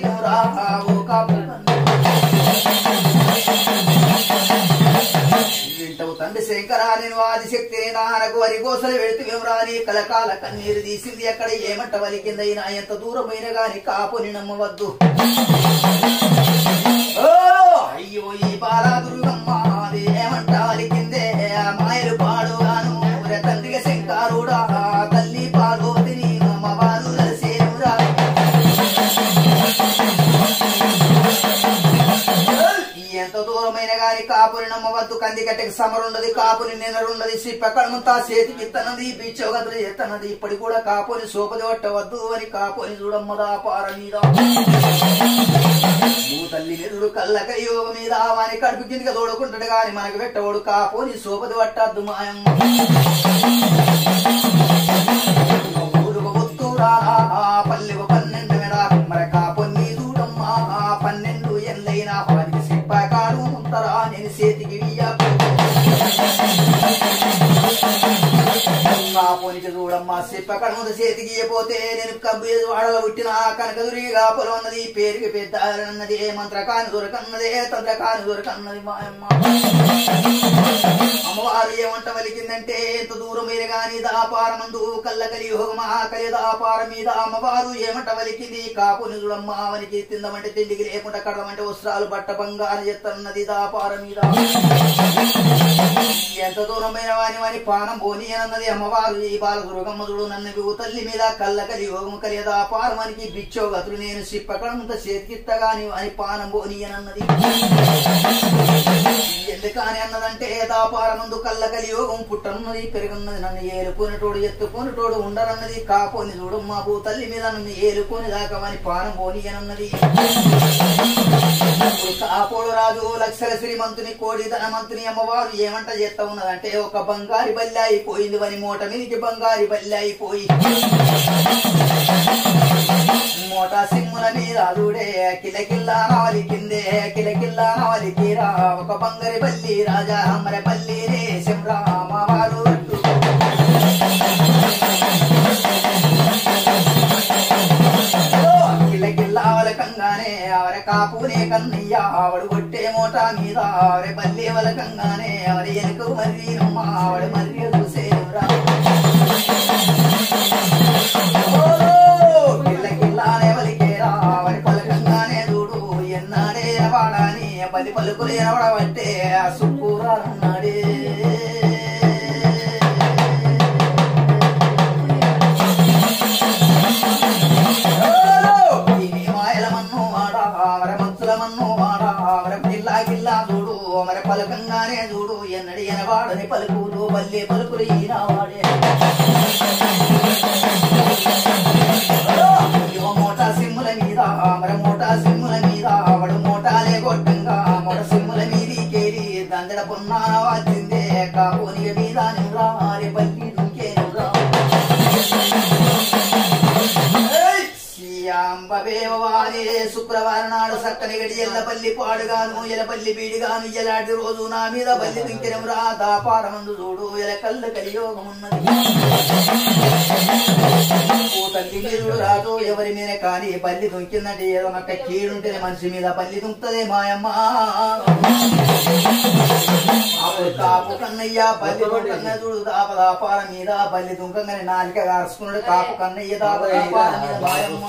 వింటవు తండ్రి శంకరా నేను ఆదిశక్తి నాకు వరి గోసలు వెళుతురా నీ కలకాల కన్నీరు తీసింది అక్కడ ఏమంట వలికిందైనా ఎంత దూరమైన గాని కాపుని నమ్మవద్దు అయ్యో ఈ బాలా దుర్గమ్మ అది ఏమంట వలికిందే మాయలు పాడుగాను తండ్రిగా శంకరుడా తల్లి పార్వతిని అమ్మవారు కలిసేనురా ఎంత దూరమైన గాని కాపుని నమ్మవద్దు కంది కట్టెకి సమరుండది కాపుని నిన్నరుండది సిప్పకడమంతా చేతికి ఇత్తనది బీచోగతులు ఎత్తనది ఇప్పటి కూడా కాపుని సోపది పట్టవద్దు అని కాపుని చూడమ్మదా పార మీద తల్లి నిరుడు కళ్ళక యోగ మీద వాని కడుపు కిందిగా తోడుకుంటాడు గాని మనకు పెట్టవడు కాపుని సోపది పట్టద్దు మాయమ్మ పల్లెకు 12 మెడా మరి కాపుని చూడమ్మా 12 ఎల్లైనా వారికి సిప్పకాడు ఉంటారా నేను చేతికి కాపునికి చూడమ్మా సిప్పకడ ముందు చేతికి ఇయ్యపోతే నేను కబ్బు వాడలో పుట్టిన కనకదురిగా పొలవన్నది పేరుకి పెద్ద అన్నది మంత్రకాని దొరకన్నదే తంత్రకాని దొరకన్నది మాయమ్మ అమ్మవారు ఏమంట వలికిందంటే ఎంత దూరం మీరు గాని దాపారమందు కళ్ళకలి హోగమా కలి దాపార మీద అమ్మవారు ఏమంట వలికింది కాపుని చూడమ్మా అవనికి తిందమంటే తిండికి లేకుండా కడమంటే వస్త్రాలు బట్ట బంగారు ఎత్తన్నది దాపార మీద ఎంత దూరమైన వాని పానం పోని అన్నది అమ్మవారు ఈ బాల దుర్గమ్మ చూడు నన్ను తల్లి మీద కళ్ళకలి యోగము కలియదా పారమానికి బిచ్చోగతులు నేను సిప్పకడంత చేతికిత్తగాని అని పానం పోని అన్నది ఎందుకని అన్నదంటే దాపారమందు కళ్ళకలి యోగం పుట్టనున్నది పెరుగున్నది నన్ను ఏలుకునేటోడు ఎత్తుకునేటోడు ఉండరన్నది కాపోని చూడు మా భూ తల్లి మీద నన్ను ఏలుకొని దాకా అని పానం పోని అన్నది కాపోడు రాజు లక్షల శ్రీమంతుని కోడి ధనమంతుని అమ్మవారు ఏమంట చేస్తా ఉన్నదంటే ఒక బంగారి బల్లి అయిపోయింది వని మూట మీదికి బంగారి బల్లి అయిపోయి మూట సింహుల మీద చూడే కిలకిల్లా నవలి కిందే కిలకిల్లా నవలి కీరా ఒక బంగారి బల్లి రాజా అమ్మర బల్లి రే సింహరామవారు కిలకిల్లావలకంగానే అవర కాపునే కన్నయ్య ఆవిడ కొట్టే మూట మీద ఆవిడ బల్లి వలకంగానే అవరి ఎనుక మర్రి నమ్మ ఆవిడ మర్రి చూసేరా కిల్లకిల్లానే వలికేరా ఆవిడ పలకంగానే చూడు పల్లె పలుకులు ఈనావాడే మోటా సిమ్ముల మీద మరి మోటా సిమ్ముల మీద వాడు మోటాలే కొట్టంగా మొట సిమ్ముల మీది కేరి దందడ పొన్నాన వచ్చిందే కాపోనియ మీద నువ్వురా ఆరే పల్లి దుంకే నువ్వురా శ్యాంబవేవాలే శుక్రవారం నాడు సక్కని గడి ఎల్లపల్లి పాడుగాను ఎలపల్లి బీడిగాను ఎలాంటి రోజు నా మీద బల్లి దుంకెనవురా దాపారమందు చూడు ఎల కళ్ళ కలియోగమున్నది తల్లి మీరు రాదు ఎవరి మీద కానీ పల్లి దుంకిందంటే ఏదో నక్క కీడుంటేనే మనిషి మీద పల్లి దుంకుతుంది మాయమ్మ అప్పుడు కాపు కన్నయ్య పల్లి దుంకన్న చూడు దాపదాపాల మీద పల్లి దుంకంగానే నాలిక కారుచుకున్నాడు కాపు కన్నయ్య దాపదాపాల మీద మాయమ్మ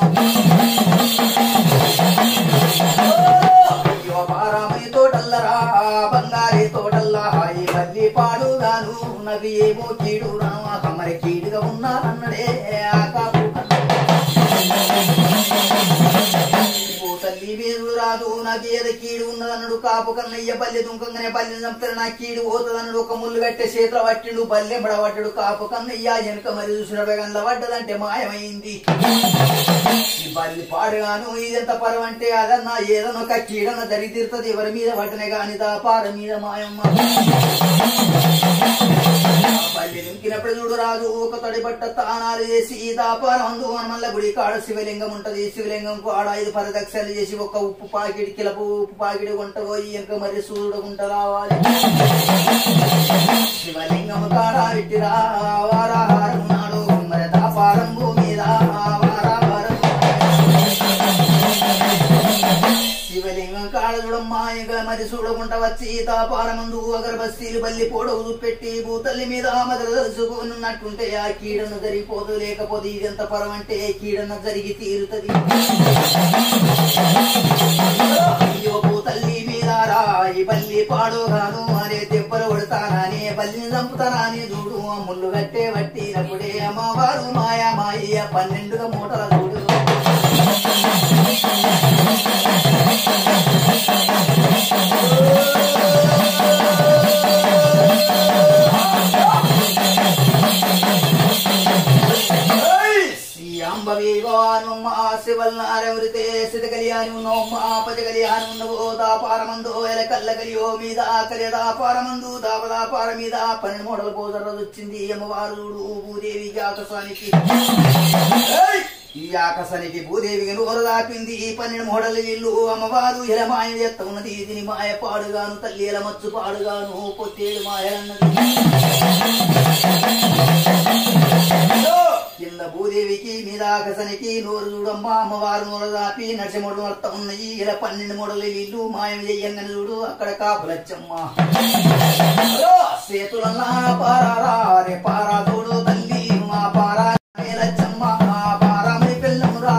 అయ్యో పారామణి తోటల్లరా బంగారీ తోటల్లా ఈ పల్లి పాడుగాను నవి ఏమో కీడు రాను కమ్మరి కీడుగా ఉన్నారన్నడే ఆ కాపు తల్లి వీరుడు రాదు నాకు ఏదో కీడు ఉన్నదన్నాడు కాపు కన్నయ్య పల్లె దుంకంగానే పల్లెని చంపుతారు నా కీడు పోతుందన్నాడు ఒక ముళ్ళు కట్టే చేతిలో పట్టిండు పల్లె పడబట్టాడు కాపు కన్నయ్య వెనుక మరి చూసిన వేగంలో పడ్డదంటే మాయమైంది ఈ పల్లి పాడుగాను ఇదెంత పరవంటే అదన్నా ఏదన్నా ఒక కీడన దరి తీరుతుంది ఎవరి మీద పట్టనే గాని దాపార మీద మాయమ్మ పల్లి దుంకినప్పుడు చూడు రాదు ఒక తడి బట్ట తానాలు చేసి దాపారం అందు మల్ల గుడి కాడ శివలింగం ఉంటది శివలింగం కాడ 5 ప్రదక్షిణలు చేసి ఒక ఉప్పు పాకిడి కిలపు ఉప్పు పాకిడి కొంట పోయి ఇంకా మరి సూర్యుడు గుంట రావాలి శివలింగం కాడ విట్టిరా వారాహారం నాడు మరి దాపారం భూమి వారాహారం శివలింగం కాడ చూడమ్మా ఇంకా మరి చూడకుండా వచ్చి దాపారమందు అగరబస్తీలు బల్లి పొడవు పెట్టి భూతల్లి మీద మదర తెలుసుకున్నట్టుంటే ఆ కీడను జరిగిపోదు లేకపోతే ఇదెంత పరమంటే కీడన జరిగి తీరుతుంది అయ్యో భూతల్లి మీద రాయి బల్లి పాడుగాను అనే దెబ్బలు కొడతానని బల్లిని చంపుతానని చూడు ముళ్ళు కట్టే పట్టినప్పుడే అమ్మవారు మాయా మాయ 12 మూటల చూడు శివల్నారవృతే సిద్ధ కళ్యాణి ఉన్నోమ్మ పజ కళ్యాణి ఉన్నవో దాపారమందో ఎల కళ్ళ కలియో మీద కలి దాపారమందు దాపదాపార మీద 12 మూటల పోదర వచ్చింది అమ్మవారు భూదేవికి ఆకాశానికి ఈ ఆకాశానికి భూదేవికి నోరు దాపింది 12 మూటల ఇల్లు అమ్మవారు ఎల మాయ ఎత్త ఉన్నది దీని మాయ పాడుగాను తల్లి ఎల మచ్చు పాడుగాను పొత్తేడు మాయలన్నది కింద భూదేవికి మీద ఆకాశానికి నోరు చూడమ్మ అమ్మవారు నోరు దాపి నడిచమూడు మొత్తం ఉన్నాయి ఇలా 12 మూటల ఇల్లు మాయం చెయ్యంగానే చూడు అక్కడ కాపులచ్చమ్మ సేతులన్నా పారారా రే పారా చూడు తల్లి మా పారా లచ్చమ్మ పారామని పెళ్ళమురా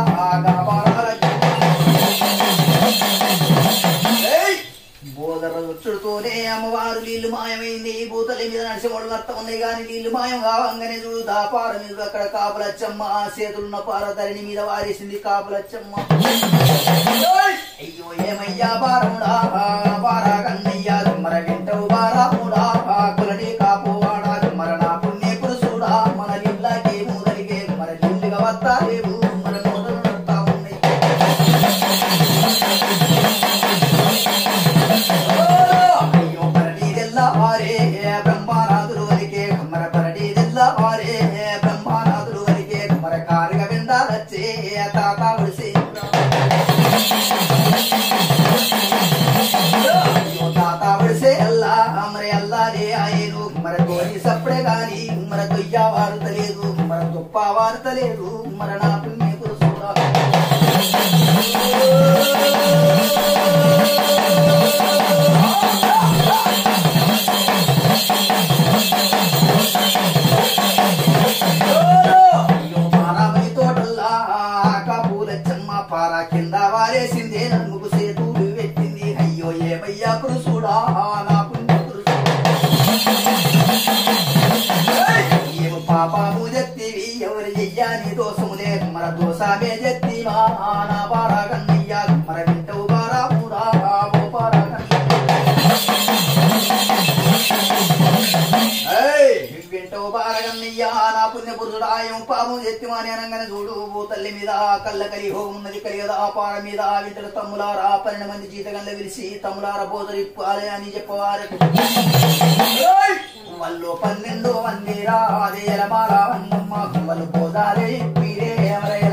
బోదర చుడుతోనే అమ్మవారు నీళ్లు మాయమైంది భూతలి మీద నడిచేవాడు మొత్తం ఉన్నాయి గాని నీళ్లు మాయం కావంగానే చూడు దాపార మీద అక్కడ కాపులచ్చమ్మ చేతులున్న పార ధరణి మీద వారేసింది కాపులచ్చమ్మ అయ్యో ఏమయ్యా పారముడా పారా కన్నయ్యా మర వింటవు పారాముడా కులటి కాపువాడా మర నా పుణ్య పురుషుడా మన నీళ్ళకి మూదలిగే మన నీళ్ళుగా వస్తాలేవు మన నోటలు నడతా ఉన్నాయి అయ్యో పరడీదెల్లా వారే బ్రహ్మానాథులు వరికే మర పరడీదెల్లా వారే బ్రహ్మానాథులు వరికే మర కారుగా విండాలచ్చే తాత ఉడిసే తాత ఉడిసే అల్లా మరి అల్లారే ఆయను మర తోని సప్పుడే గాని మర దొయ్య వారుతలేదు మర దుప్ప వారుతలేదు మర నా పుణ్య పురుషుడా పారామణి తోటల్లా కాపులచ్చమ్మ పారా కింద వారేసిందే నన్నుకు సేతులు పెట్టింది అయ్యో ఏమయ్యా పురుషుడా నా పుణ్య పురుషుడా ఏమో పాపము జత్తివి ఎవరు చెయ్యాని దోషములే మన దోషమే జత్తివా నా పారా కన్నయ్యా మన వింటవు పారాముడా ఓ పారా కన్నయ్య బాలగన్నయ్య నా పుణ్య పురుషుడాయం పాము ఎత్తిమాని అనగానే చూడు తల్లి మీద కళ్ళ కలి ఉన్నది కలిగదా పార మీద వింటలు తమ్ములారా 12 మంది జీతగండ్ల విలిసి తమ్ములార బోధరిప్పాలి అని చెప్పవారు వాళ్ళు 12 మంది రాదేలమాల అన్నమ్మ వాళ్ళు బోధాలే మీరే ఎవరైనా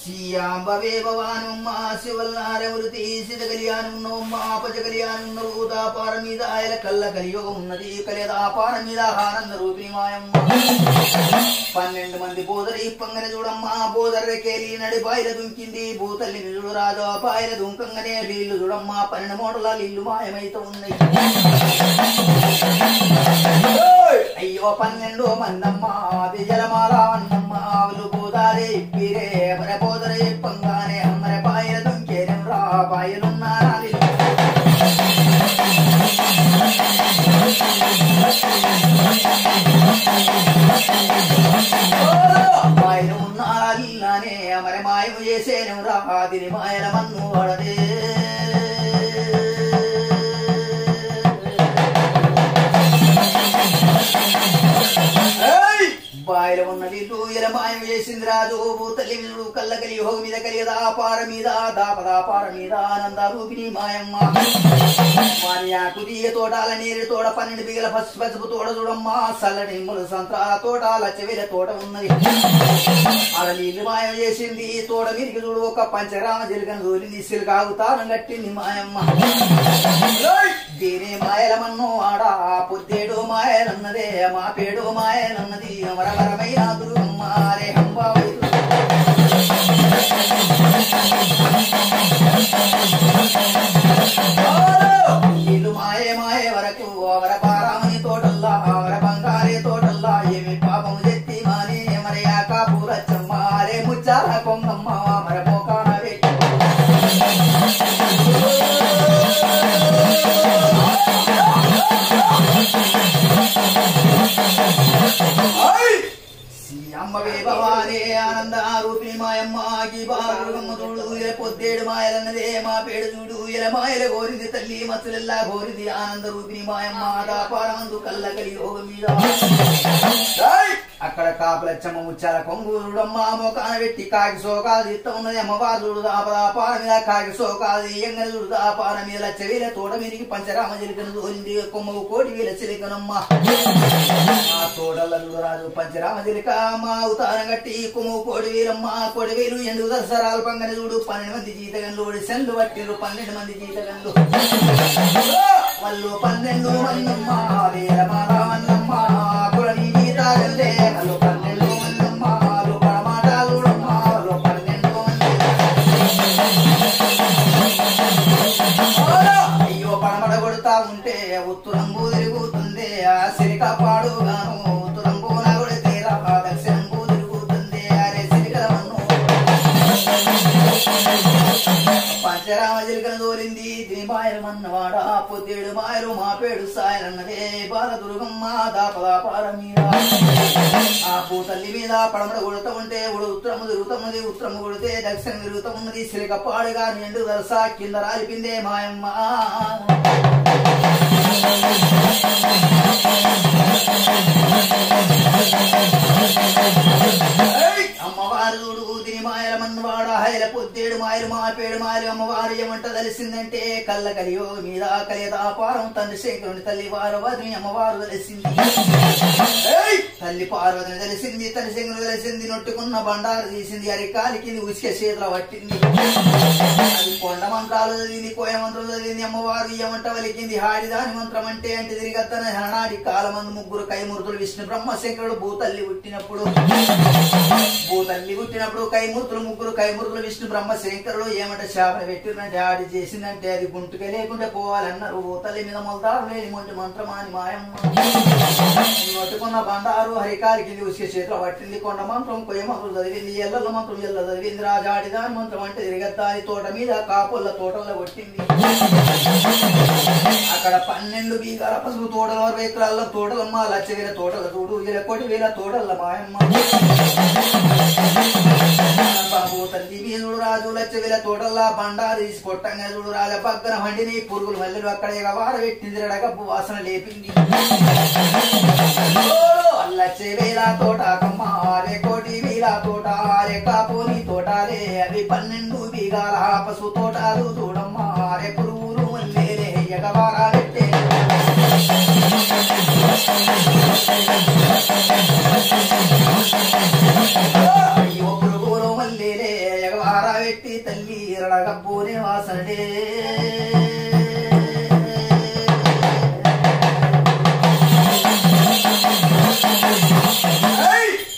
శ్రీయాంబవే భవానమ్మ శివల్లారెవరుతి సిద్ధ కళ్యాణం పజ కళ్యాణం దాపార మీద ఆయన కళ్ళ కలియోగం ఉన్నది కలియదాపార మీద ఆనంద రూపిణి మాయమ్మ 12 మంది బోధరి పంగన చూడమ్మ బోధర్రెకేలి నడి బాయిల దుంకింది భూతల్లి చూడు రాజా బాయిల దుంకంగానే నీళ్లు చూడమ్మ 12 మూటల నీళ్లు మాయమైతే ఉన్నాయి అయ్యో 12 మందమ్మ జలమాల అన్నమ్మ ఆవులు బోధారే పీరే మన బోధరే పంగానే అమ్మర బాయిల దుంకేరం రా బాయిలున్నారా బాయిలు ఉన్నారా ఇల్లానే అమర మాయము చేసేనం రా దీని మాయల మన్ను వాడదే బాయిల ఉన్న నీళ్ళు ఇలా మాయం చేసింది రాజు తల్లి వినుడు కళ్ళ కలి హోగ మీద కలియదా పార మీద దాపదాపార మీద ఆనంద రూపిణి మాయమ్మ మానియాకు తీయ తోటాల నీరు తోట 12 బిగల పసుపు తోట చూడమ్మ చల్లటి సంత్రాల తోట లచ్చవేల తోట ఉన్నది అలా నీళ్లు మాయం చేసింది తోట మీరికి చూడు ఒక పంచరామ జిలకను దూరింది సిలుకాగుతానం కట్టింది మాయమ్మ దీని మాయలమన్ను ఆడా పొద్దేడు మాయలన్నదే మా పేడు మాయలన్నది వరవరమైన దుర్గమ్మ రే హంబావై ఇల్లు మాయే మాయే వరకు వర పారామని తోటల్లా వర బంగారే తోటల్లా ఏమి పాపము చెత్తి మాని మరయా కాపురచ్చమ్మ రే ముచ్చాల కొంగమ్మ మర మోకాన వెట్టి అమ్మవే భవానే ఆనంద రూపిణి మాయమ్మ గీబారుగమ్మ చూడు పొద్దేడు మాయలన్నదే మా పేడు చూడు ఇలా మాయల కోరింది తల్లి మత్తులెల్లా కోరింది ఆనంద రూపిణి మాయమ్మ దాపారమందు కళ్ళ కలి యోగం మీద అక్కడ కాపులచ్చమ్మ ముచ్చాల కొంగు చూడమ్మ మోకాన పెట్టి కాకి సోకాలు ఇత్త ఉన్నది అమ్మవారు చూడు దాపదాపార మీద కాకి సోకాలు ఎంగలు చూడు దాపార మీద లచ్చవేల తోట మీరికి పంచరామ చిలికను దోరింది కొమ్మకు కోటి వేల చిలికనమ్మ ఆ తోటల రాజు పంచరామ చిలిక మా అవతారం కట్టి కొమ్ము కోడి వీరమ్మ కోడి వీరు ఎండు దసరాలు పంగన చూడు 12 మంది జీతగండ్లు సెల్లు పట్టిరు 12 మంది జీతగండ్లు వాళ్ళు 12 మందమ్మ వీరమాలమ్మ కులని జీతగండే వాళ్ళు 12 మందమ్మ వాళ్ళు పరమాటాలుడమ్మ వాళ్ళు 12 మంది అయ్యో పడమడ కొడుతా ఉంటే ఉత్తరంబు తిరుగుతుంది ఆ సిరిక పాడుగాను ఉత్తరంబు నగుడితే దక్షిణంబు తిరుగుతుంది అరే సిరికలమన్ను పంచరామ జిలికను దోరింది దినిమాయలు మన్నవాడ పొద్దేడు మాయలు మా పేడు సాయలన్నదే బాల దుర్గమ్మ దాపదాపార మీద ఆ భూతల్లి మీద పడమడ కొడుతూ ఉంటే ఉత్తరము తిరుగుతున్నది ఉత్తరము కొడితే దక్షిణం తిరుగుతూ ఉన్నది సిరిక పాడుగా నిండు దర్శ కింద రాలిపిందే మాయమ్మ అమ్మవారు చూడు దీని మాయల మన్నవాడ హైల పొద్దేడు మాయలు మా పేడు మాయలు అమ్మవారు ఏమంట తెలిసిందంటే కళ్ళ కలియో మీద కలియదాపారం తండ్రి శేఖరుని తల్లి పార్వతిని అమ్మవారు తెలిసింది తల్లి పార్వతిని తెలిసింది తల్లి శేఖరుని తెలిసింది నొట్టుకున్న బండారు తీసింది అరికాలి కింది ఉసిక చేతుల పట్టింది అది కొండ మంత్రాలు చదివింది కోయ మంత్రాలు చదివింది అమ్మవారు ఏమంట వలికింది హాడిదాని మంత్రం అంటే తిరిగత్తన హనాడి కాలమందు 3 కైమూర్తులు విష్ణు బ్రహ్మశంకరుడు భూతల్లి పుట్టినప్పుడు కైమూర్తులు 3 కైమూర్తులు విష్ణు బ్రహ్మశంకరుడు ఏమంట శాపన పెట్టినంటే ఆడి చేసిందంటే అది గుంటుకే లేకుండా పోవాలన్నారు భూతల్లి మీద మొలతారు లేని మొంటి మంత్రమాని మాయమ్మ నొట్టుకున్న బండారు హరికాలి కింది ఉసిక చేతిలో పట్టింది కొండ మంత్రం కొయ్య మంత్రం చదివింది ఎల్లల మంత్రం ఎల్ల చదివింది రాజాడిదాని మంత్రం అంటే తిరిగద్దాని తోట మీద కాపుల్ల తోటల్లో కొట్టింది అక్కడ 12 బీగాల పసుపు తోటల 60 ఎకరాల తోటలమ్మ లచ్చవేల తోటల చూడు 1 కోటి వేల తోటల మాయమ్మ బాబు తల్లి వీధుడు రాజు లచ్చవిల తోటల్లా బండా తీసి కొట్టంగా చూడు రాజ పక్కన వండిని పురుగులు మల్లెలు అక్కడే వార పెట్టింది రడగప్పు వాసన లేపింది లచ్చవేల తోట కమ్మారే కోటి వీల తోట రే కాపోని తోటాలే అవి 12 బీగాల పసు తోటాలు చూడమ్మారే పురుగులు మల్లెలే ఎగవార పెట్టే అయ్యో పురుగులు మల్లెలే ఎగవార పెట్టి తల్లి రడగబ్బోనే వాసనడే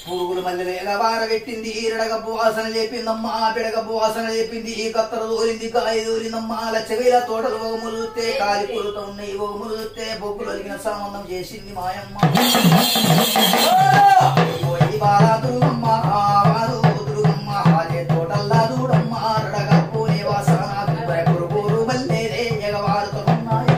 పురుగులు మల్లెలు ఎగవార పెట్టింది రడగబ్బు వాసన లేపిందమ్మా బిడగబ్బు వాసన లేపింది కత్తర దూరింది కాయ దూరిందమ్మా లచ్చవేల తోటలు ఓగుములు చూస్తే కాలి పూలతో ఉన్నాయి ఓగుములు చూస్తే బొగ్గులు అలిగిన సంబంధం చేసింది మాయమ్మ బాలా దుర్గమ్మ వారు దుర్గమ్మ హాజే తోటల్లా దూడమ్మ రడగబ్బోనే వాసన పురుగులు మల్లెలే ఎగవారుతో ఉన్నాయి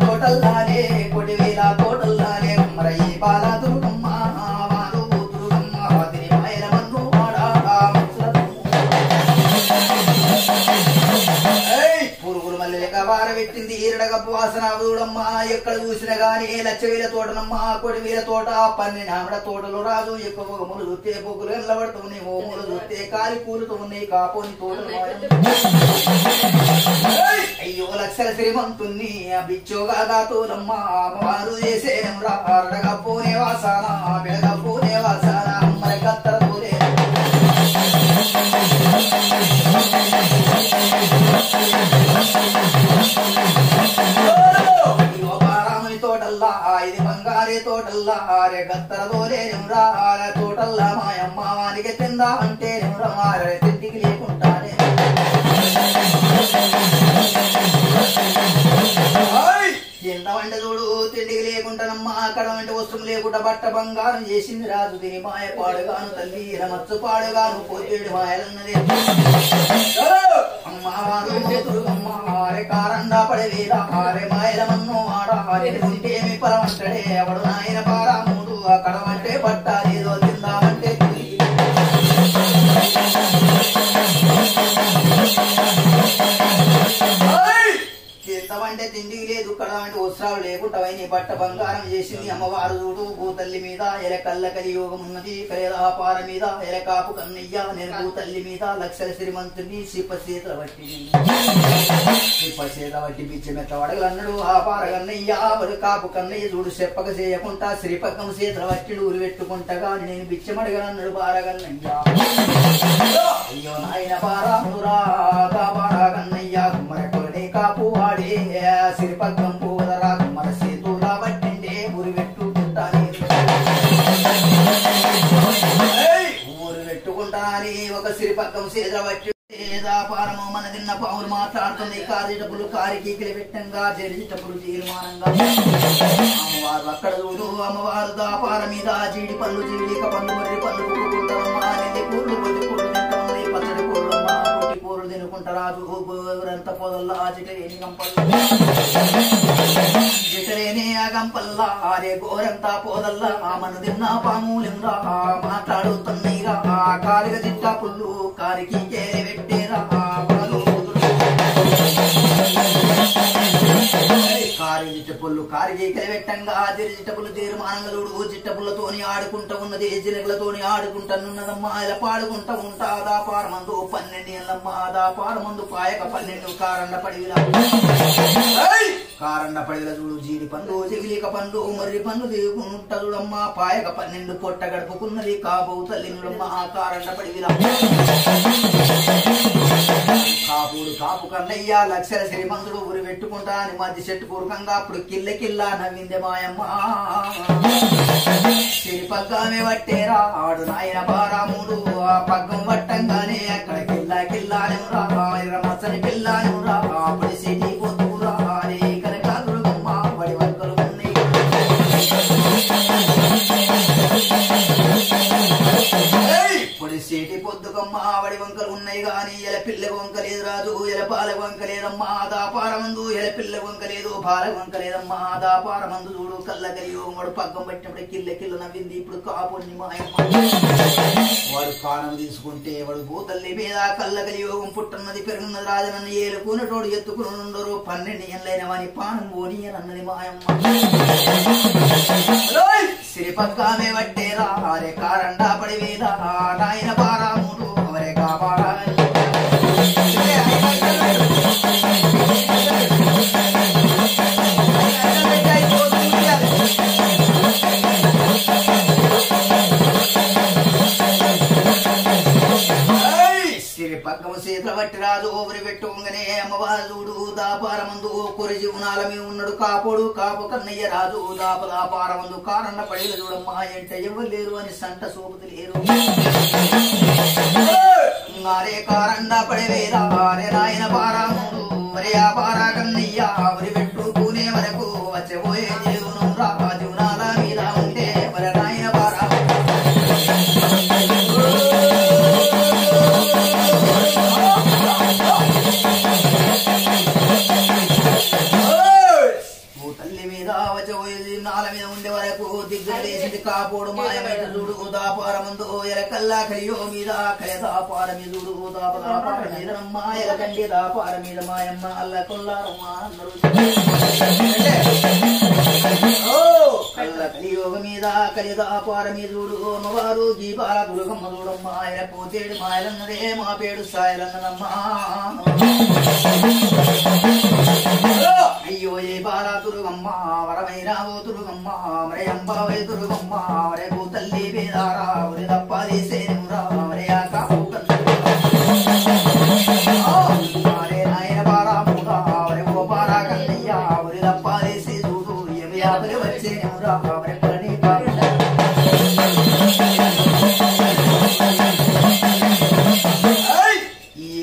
తోటల్లానే కొడివేల తోటల్లానే మరయ్యి బాలా దుర్గమ్మ వారు దుర్గమ్మ తిని మాయల మన్ను పురుగులు మల్లె వార పెట్టింది ఈరడగప్పు వాసన దూడమ్మ ఎక్కడ చూసిన గాని లచ్చవేల తోటనమ్మ కొడివేల తోట 12 తోటలు రాజు ఎక్కువ ములు చూస్తే బొగ్గులు ఎల్లబడుతున్నాయి ఓములు చూస్తే కాలి కూలుతూ ఉన్నాయి కాపోని తోటలు అయ్యో లక్షల శ్రీమంతుణ్ణి బిచ్చోగా తోలమ్మ వారు చేసేడగపోనే వాసన బెడగపోనే వాసన అమ్మల కత్తర తోలే బారాముని తోటల్లా ఇది బంగారే తోటల్లా రే గత్తర తోలే తోటల్లా మాయమ్మ వానికి తిందా అంటే తిండికి లేకుంటానే ఎంతమంటే చూడు తిండికి లేకుంటానమ్మా అక్కడ వంటి వస్తువులు లేకుండా బట్ట బంగారం చేసింది రాజు తిని మాయ పాడుగాను తల్లి రమచ్చు పాడుగాను పోతేడు మాయలన్నది అమ్మవారు అమ్మారే కారండా పడవేద ఆరే మాయల మన్ను ఆడేమి పరమంటడే ఎవడు నాయన పారాముడు అక్కడ అంటే బట్ట లేదో తిందామంటే తిందామంటే తిండికి లేదు కడమంటే వస్త్రాలు లేకుండా నీ బట్ట బంగారం చేసింది అమ్మవారు చూడు భూతల్లి మీద ఎల కళ్ళ కలియోగం ఉన్నది కలేదాపార మీద ఎల కాపు కన్నయ్య నేను భూతల్లి మీద లక్షల శ్రీమంతుని సిప్పసేతల బట్టి బిచ్చమెట్ల వడగలు అన్నాడు ఆపార కన్నయ్య వడు కాపు కన్నయ్య చూడు చెప్పక చేయకుండా శ్రీపక్కం చేతుల బట్టి ఊరు పెట్టుకుంటగా నేను బిచ్చమడగలన్నాడు బారగన్నయ్య అయ్యో నాయన బారామురా బారగన్నయ్య కుమ్మరకులనే కాపు వాడే సిరిపక్కం పోదరా కుమ్మర సేతులా బట్టిండే ఊరు పెట్టుకుంటానే ఊరు పెట్టుకుంటానే ఒక సిరిపక్కం సేతుల బట్టి దాపారము మన తిన్న పాములు మాట్లాడుతుంది కారేటప్పుడు కారికీకిలి పెట్టంగా జరిచేటప్పుడు తీర్మానంగా అమ్మవారు అక్కడ చూడు అమ్మవారు దాపార మీద జీడి పళ్ళు జీడిక పళ్ళు మర్రి పళ్ళు పుట్టుకుంటారమ్మా నెల్లి కూరలు కొద్ది కూరలు తింటుంది పచ్చడి కూరలు అమ్మా పొట్టి కూరలు తినుకుంటారా ఎవరంతా పొదల్లా చిటరేని గంపల్లా చిటరేని ఆ గంపల్లా ఆరే గోరంతా పోదల్లా మన తిన్న పాములిందా మాట్లాడుతున్నాయిరా కారిక చిట్ట పుల్లు కారికి పెట్టేరా కారి చిట్టపుల్లు కారికీకలు పెట్టంగా చిట్టపుల్లు తీర్మానంగా చూడు చిట్టపుల్లతోని ఆడుకుంటా ఉన్నది జినకులతోని ఆడుకుంటానున్నదమ్మా ఇలా పాడుకుంటా ఉంటా దాపార మందు 12 ఏళ్ళమ్మా దాపార మందు పాయక 12 కారండ పడివిలా కారండ పడివిల చూడు జీడి పండు జిగిలిక పండు మర్రి పండు దిగుకుంటా చూడమ్మా పాయక 12 పొట్ట గడుపుకున్నది కాబోవు తల్లి చూడమ్మా కారండ పడివిలా కాపుడు కాపు కన్నయ్య లక్షల శ్రీమంతుడు ఊరి పెట్టుకుంటా అని మధ్య చెట్టు పూర్వకంగా అప్పుడు కిల్ల నవ్విందే మాయమ్మ సిరి పగ్గామే పట్టేరా ఆడు నాయన బారాముడు ఆ పగ్గం పట్టంగానే అక్కడ కిల్లానేరా మచ్చని పిల్లానేరా అప్పుడు సిటీ పొద్దురా రే కనకాదుడు బొమ్మ బడి వర్కలు ఉన్నాయి పొడి సిటీ పొద్దు ఎందుకమ్మా ఆవడి వంకలు ఉన్నాయి గాని ఎల పిల్ల వంకలేదు రాజు ఎల పాల వంకలేదమ్మా దాపారమందు ఎల పిల్ల వంకలేదు పాల వంకలేదమ్మా దాపారమందు చూడు కళ్ళగలి వాడు పగ్గం పట్టినప్పుడు కిల్ల కిల్ల నవ్వింది ఇప్పుడు కాపుని మాయమ్మ వాడు ప్రాణం తీసుకుంటే వాడు భూతల్లి మీద కళ్ళగలి యోగం పుట్టున్నది పెరుగున్నది రాజనన్ను ఏలుకున్నటోడు ఎత్తుకుని ఉండరు 12 ఏళ్ళైన వాని పానం పోని అని అన్నది మాయమ్మ సిరిపక్కామే వట్టేరా అరే కారండా పడి మీద నాయన పారాముడు అవరే కాపాడా పక్కము సీతల బట్టి రాజు ఓవరి పెట్టుకోగానే అమ్మవారు చూడు దాపారమందు కొరి జీవనాల మీద ఉన్నాడు కాపోడు కాపు కన్నయ్య రాజు దాపారమందు కారన్న పడిలు చూడమ్మా అంటే ఎవరు లేరు అని సంట సోపుతి లేరు అరే కారన్న పడివేరా అరే నాయన పారాముడు మరి ఆ పారా కన్నయ్య అవరి పెట్టుకునే వరకు వచ్చబోయే జీవనం రా జీవనాల మీద ఉంటే మరి నాయన పారా నాల మీద ఉండే వరకు దిగ్గులేసింది కాపోడు మాయమైన చూడు దాపారమందు ఎల కల్లా కలియో మీద కయ దాపార మీద చూడు దాపార మీద మాయల కండి దాపార మీద మాయమ్మ అల్ల కొల్లారమ్మా అందరూ కళ్ళ కలియోగ మీద కలి దాపార మీద చూడు అమ్మవారు దీపాల దుర్గమ్మ చూడమ్మా ఎల పోతేడు మాయలన్నదే మా పేడు సాయలన్నదమ్మా అయ్యో ఏ బాలా దుర్గమ్మ వరమైరావో దుర్గమ్మ మరే అంబావై దుర్గమ్మ మరే భూతల్లి వేదారా ఒరి దప్పాదీసేనురా మరే ఆకాపు మరే నాయన బారా మూడా మరే ఓ బారా కన్నయ్య ఒరి దప్పాదీసే చూడు ఏమి ఆపలి వచ్చేనురా మరే పని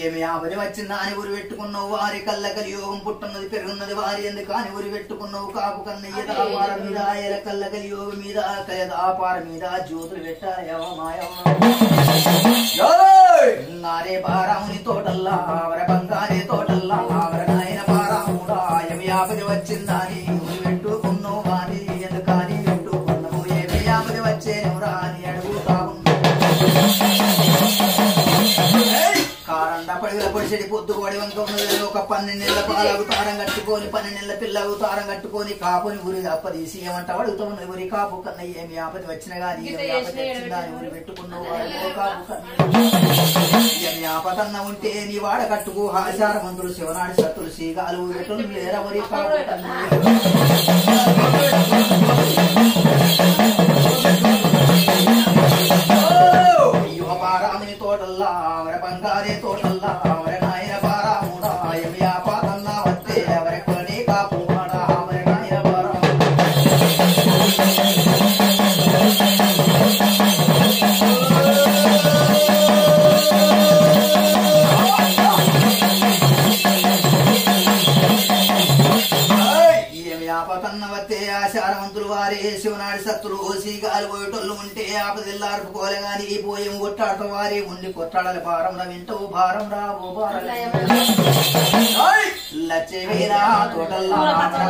ఏమి ఆపలి వచ్చిందా అని ఉరి పెట్టుకున్నావు వారి కళ్ళ కలియోగం పుట్టున్నది పెరుగున్నది వారి ఎందుకు అని ఉరి పెట్టుకున్నావు కాపు కన్నయ్య దాపార మీద ఎల కళ్ళ కలియోగం మీద కయ దాపార మీద జ్యోతులు పెట్టారే బారాముని తోటల్లా అవర బంగారే తోటల్లా అవర నాయన బారాముడా ఏమి ఆపలి వచ్చిందా అని ఉరి పెట్టుకున్నావు వారి ఎందుకు అని పెట్టుకున్నావు ఏమి ఆపలి వచ్చేనురా అని అడుగుతా కారండ పడిగల పొడిచెడి పొద్దు పడి వంక ఉన్నది ఒక 12 నెలల పాలు అగుతారం కట్టుకొని 12 నెలల పిల్ల అగుతారం కట్టుకొని కాపుని ఊరి అప్పదీసి ఏమంటావు అడుగుతా ఉన్నది ఊరి కాపు కన్నయ్య ఏమి ఆపది వచ్చినా గానీ ఏమి ఆపది వచ్చిందా ఊరి పెట్టుకున్నావు కాపు కన్నయ్య ఏమి ఆపదన్న ఉంటే నీ వాడ కట్టుకు హాచారమంతులు శివనాడి సత్తులు సీగాలు ఊరి మీర ఊరి కాపు కన్నయ్య పారాముని తోటల్లా అవర బంగారే తోటల్లా అవర నాయన పారాముడా ఏమి ఆపాదన్నా వస్తే ఎవరి కొని కాపు మాడా అవర నాయన ఏమి ఆపదన్న వస్తే ఆచారవంతులు వారే శివనాడి సత్తులు సీగాలు పోయేటోళ్ళు ఉంటే ఆపదిల్లారుకోలే గాని పోయేం కొట్టాడటం వారి ఉండి కొట్టాడాలి భారం రా వింటూ భారం రా ఓ లచ్చేవేరా తోటల్లా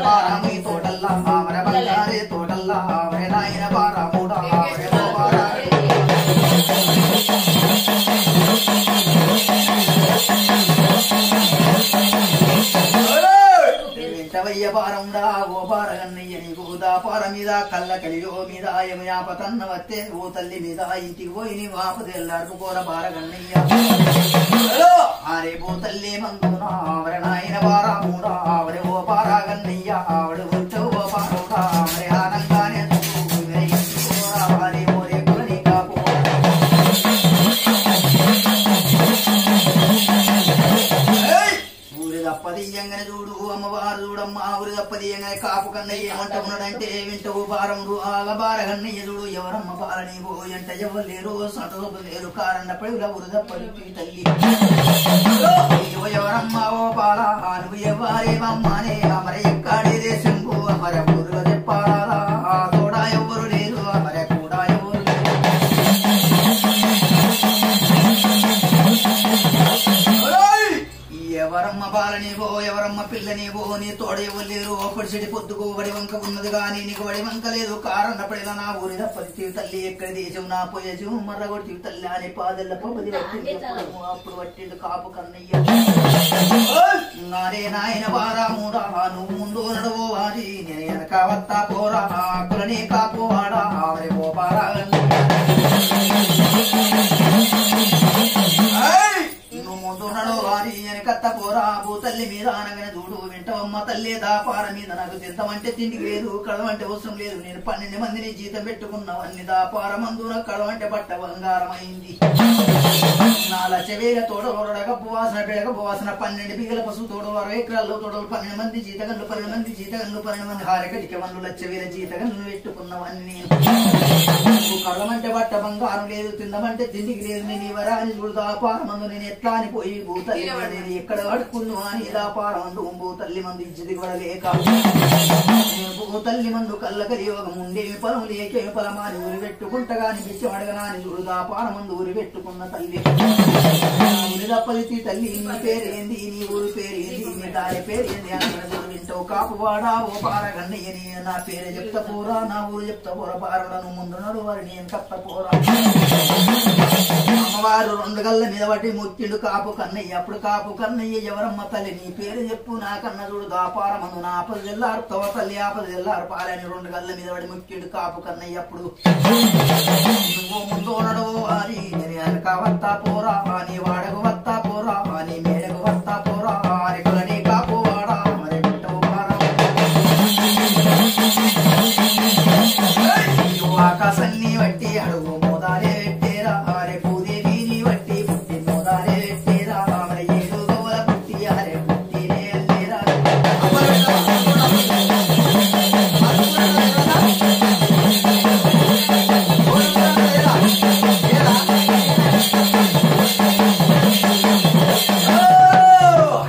బారామి తోటల్లా ఆమర బంగారే తోటల్లా ఆమర నాయన బారాముడా వెయ్య పారం రా ఓ పారగన్నయ్య నీకు దాపార మీద కళ్ళ కలియో మీద యమయాపతన్న వస్తే ఓ తల్లి మీద ఇంటికి పోయి నీ వాపది ఎల్లాడుకోర పారగన్నయ్య అరే ఓ తల్లి మందునా ఆవర నాయన పారాముడా ఆవరే ఓ పారాగన్నయ్య ఆవిడ వచ్చో ఓ పారుడా మరి ఆనందానే దప్పదీయంగానే చూడు అమ్మవారు చూడమ్మ ఊరి దప్పదీయంగానే కాపు కన్నయ్య ఏమంట ఉన్నాడంటే వింటవు భారం ఆగ బార కన్నయ్య చూడు ఎవరమ్మ బాలని పోయంట ఎవరు లేరు సటోపు లేరు కారన్న పడిలా ఊరి దప్పది తల్లి ఎవరమ్మ ఓ బాల నువ్వు ఎవరేమమ్మనే అమర ఎక్కడే దేశంబు అమర ఊరుగా చెప్పాలా తోడా ఎవరు లేరు అమర కూడా ఎవరు లేరు పిల్లని నీ తోడ ఇవ్వలేరు ఒకటి చెడి పొద్దుకు వడి వంక ఉన్నది గాని నీకు వడి వంక లేదు కారణ పడిన నా ఊరి తప్పది తల్లి ఎక్కడ దేశం నా పోయేజం మర్రగొట్టి తల్లి అని పాదెల్ల పది అప్పుడు పట్టిండు కాపు కన్నయ్య నారే నాయన వారా మూడా నువ్వు ముందు నడవో వారి నేను వెనక వత్తా పోరా కులని కాపు వాడా ఆవరి పోపారా ముందు నడవాలి వెనకత్త పోరా భూతల్లి మీద అనగానే చూడు వింటవమ్మ తల్లి దాపార మీద నాకు తింటమంటే తిండికి లేదు కడవంటే అవసరం లేదు నేను 12 మందిని జీతం పెట్టుకున్నావన్నీ దాపార మందున కడవంటే బట్ట బంగారం అయింది 4,00,000 తోడలు గప్పు వాసన బెడగప్పు వాసన 12 బిగల పశువు తోడలు 60 ఎకరాల్లో తోడలు 12 మంది జీతగన్లు 12 మంది జీతగన్లు 12 మంది హారకటిక 1,00,000 జీతగన్లు పెట్టుకున్నవన్నీ కడమంటే బట్ట బంగారం లేదు తిందమంటే తిండికి లేదు నేను ఇవరాని చూడు దాపార మందు నేను ఎట్లా అని పోయి భూతల్లి నేను ఎక్కడ అడుక్కును అని దాపార మందు భూతల్లి మందు ఇచ్చిది కూడా లేక భూతల్లి మందు కళ్ళకలి యోగం ఉండేవి పొలం లేకే పొలమాని ఊరి పెట్టుకుంటగా అనిపించి అడగనాని చూడు దాపార మందు ఊరి పెట్టుకున్న తల్లి ఊరి తప్పది తల్లి నీ పేరేంది నీ ఊరి పేరేంది నీ దారి పేరేంది అని వింటావు కాపువాడా ఓ పారగన్నయ్యని నా పేరు చెప్తా పోరా నా ఊరు చెప్తా పోరా పారడను ముందు నడువారు నేను కప్త పోరా అమ్మవారు 2 గల్ల మీద పట్టి ముట్టిండు కాపు కన్నయ్య అప్పుడు కాపు కన్నయ్య ఎవరమ్మ తల్లి నీ పేరు చెప్పు నాకన్న చూడు దాపార మందు నా ఆపద జిల్లారు తవ తల్లి ఆపద జిల్లారు పాలని 2 గల్ల మీద పడి ముట్టిండు కాపు కన్నయ్య అప్పుడు నువ్వు ముందు నడవు అని నేను వెనక వత్తా పోరా అని వాడకు వత్తా పోరా అని మేడకు వత్తా పోరా అని కులని కాపు వాడా మరి పెట్టవు ఆకాశాన్ని బట్టి అడుగు మోదాలే పెట్టేరా అరే భూదేవిని బట్టి పుట్టి మోదాలే పెట్టేరా మరి 7 గవ్వల పుట్టి అరే పుట్టినే లేరా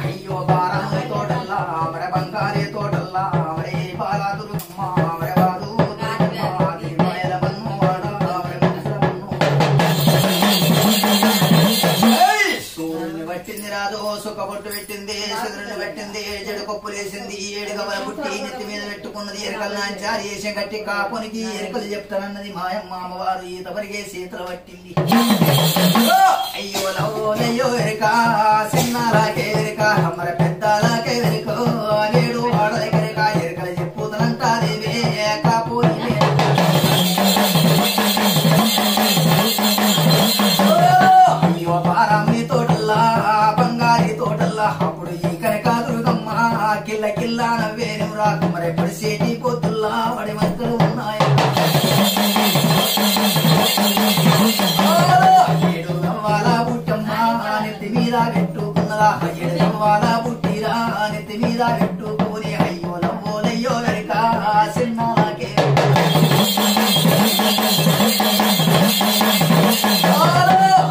అయ్యో బారాము తోటల్లా మన బంగారే తోటల్లా మరే బాలాదురుమ్మ మరే బాదు పట్టింది రాదు సుఖబొట్టు పెట్టింది చంద్రుని పెట్టింది జడు కొప్పులేసింది 7 గవ్వల పుట్టి నెత్తి మీద పెట్టుకున్నది ఎరకలు నాంచారి వేషం కట్టి కాపునికి ఎరకలు చెప్తానన్నది మాయమ్మ అమ్మవారు ఈత పరిగే సీతలు పట్టింది అయ్యో లవ్వోలయ్యో ఎరక చిన్నాలాకే ఎరక మరి పెద్దలాకే ఎరక నేడు వాడలకి ఎరక ఎరకలు చెప్పుతానంటాదేవే కాపుని అయ్యో పారామి తోటల్లా బంగారి తోటల్లా అప్పుడు ఈ కనకాదుర్గమ్మ కిల్ల కిల్ల నవ్వేను రాకు మరి పడిసేటి పొద్దుల్లా వడి మంతలు ఉన్నాయి 7 గవ్వాల బుట్టమ్మ నెత్తి మీద పెట్టుకున్నదా 7 గవ్వాల బుట్టిరా నెత్తి మీద పెట్టుకుని అయ్యో నవ్వోలయ్యో వెనక చిన్నాకే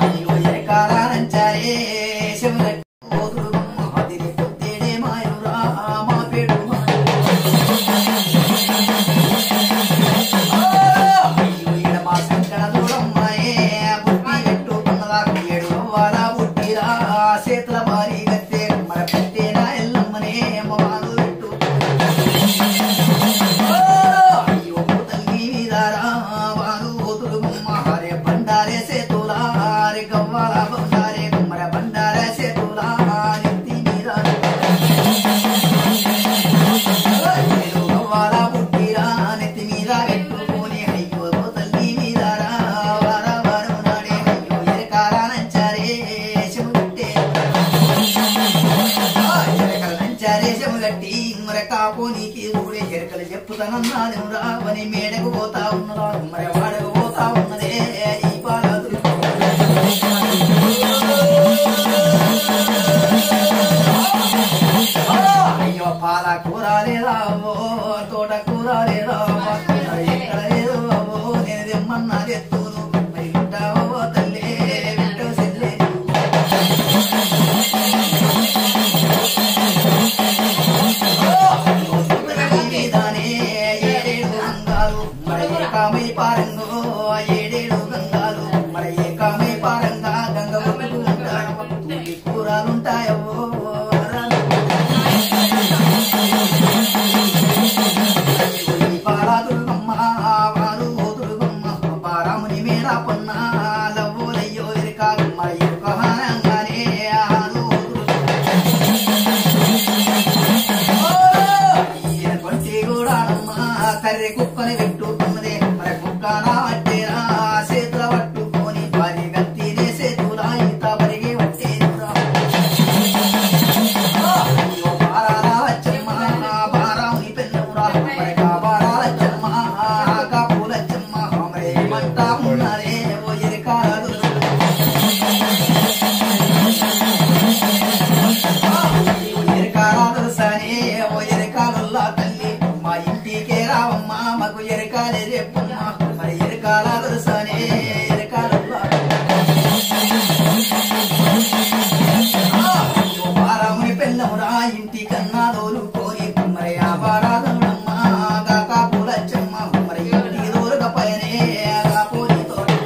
అయ్యో ఎరకాలంచారే చేతుల భారీ గట్టే మన పెట్టేనా ఎల్లమ్మనే అమ్మవారు పెట్టు అయ్యో తల్లి మీదారా వారు ఓతులు హరే బండారే సేతులారే గవ్వాల బండారే కుమ్మర బండారే సేతులా నెత్తి మీద గవ్వాల పుట్టిరా నెత్తి మీద పెట్టుకొని అయ్యో తల్లి మీదారా వార వారు నాడే అయ్యో ఎరకారా నంచారే ఎరకలు గట్టి మరి కాపోనికి ఊడే ఎరకలు చెప్పుతానన్నాది రావని మేడకు పోతా ఉన్నదా మరి వాడకు పోతా ఉన్నదే ఈ పాలదురు అయ్యో పాల కూర లేదా తోట కూర లేదా ఎక్కడ లేదు నేను తెమ్మన్నా తెత్తును మరి వింటావో తల్లి వింటూ సెల్లే మీదానే 7 బంగారు మరి కామై పారంగో 7 చెప్పమ్మా మరి ఎరకాల దొరసానే ఎరకాల పారాముని పెళ్ళమురా ఇంటి కన్నా దోలుకొని మరి ఆ పారాదమ్మా గాకా పూలచ్చమ్మ మరి ఇంటి దోలుక పైనే కాపోని తోడు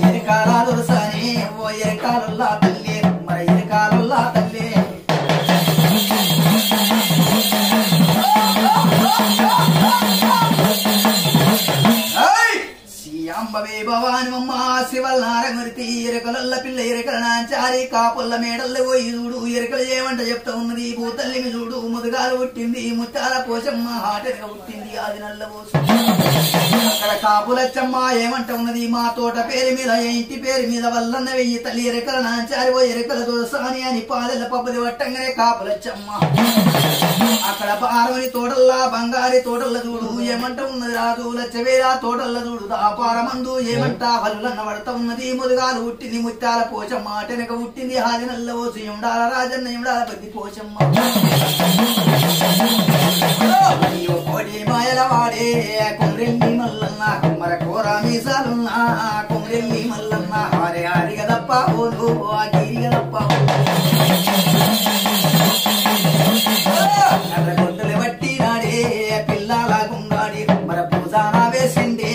ఎరకాల దొరసానే ఓ ఎరకాలల్లా తల్లి మరి ఎరకాలల్లా తల్లి అంబవే భవాని మమ్మ శివల్నారమూర్తి ఎరకలల్ల పిల్ల ఎరకల నాచారి కాపుల్ల మేడల్ల పోయి చూడు ఎరకలు ఏమంట చెప్తా ఉన్నది భూతల్లిమి చూడు ముదుగాలు పుట్టింది ముత్తాల పోషమ్మ హాటెరక పుట్టింది అది నల్ల పోసు అక్కడ కాపులచ్చమ్మ ఏమంట ఉన్నది మా తోట పేరు మీద ఇంటి పేరు మీద వల్లన్న వెయ్యి తల్లి ఎరకల నాచారి ఓ ఎరకల దోసాని అని పాదెల్ల పబ్బది పట్టంగానే కాపులచ్చమ్మ అక్కడ పారవని తోటల్లా బంగారి తోటల్ల చూడు ఏమంట ఉన్నది రాజు లచ్చవేరా తోటల్ల చూడు దాపారమందు ఏమంటా వల్లులన్న పడతా ఉన్నది ముదుగాలు పుట్టింది ముత్యాల పోషమ్మ అటెనక పుట్టింది హాది నల్ల ఓసు ఉండాల రాజన్న ఉండాల పెద్ద పోషమ్మ అయ్యో కోడి మాయల వాడే కొమ్రెల్లి మల్లన్న కుమ్మర కోర మీసాలున్నా కొమ్రెల్లి మల్లన్న హారే హారిగ దప్ప ఓను గిరిగ దప్ప కొట్టులు బట్టి నాడే పిల్లల గుండాడి మన పూజాన వేసిండే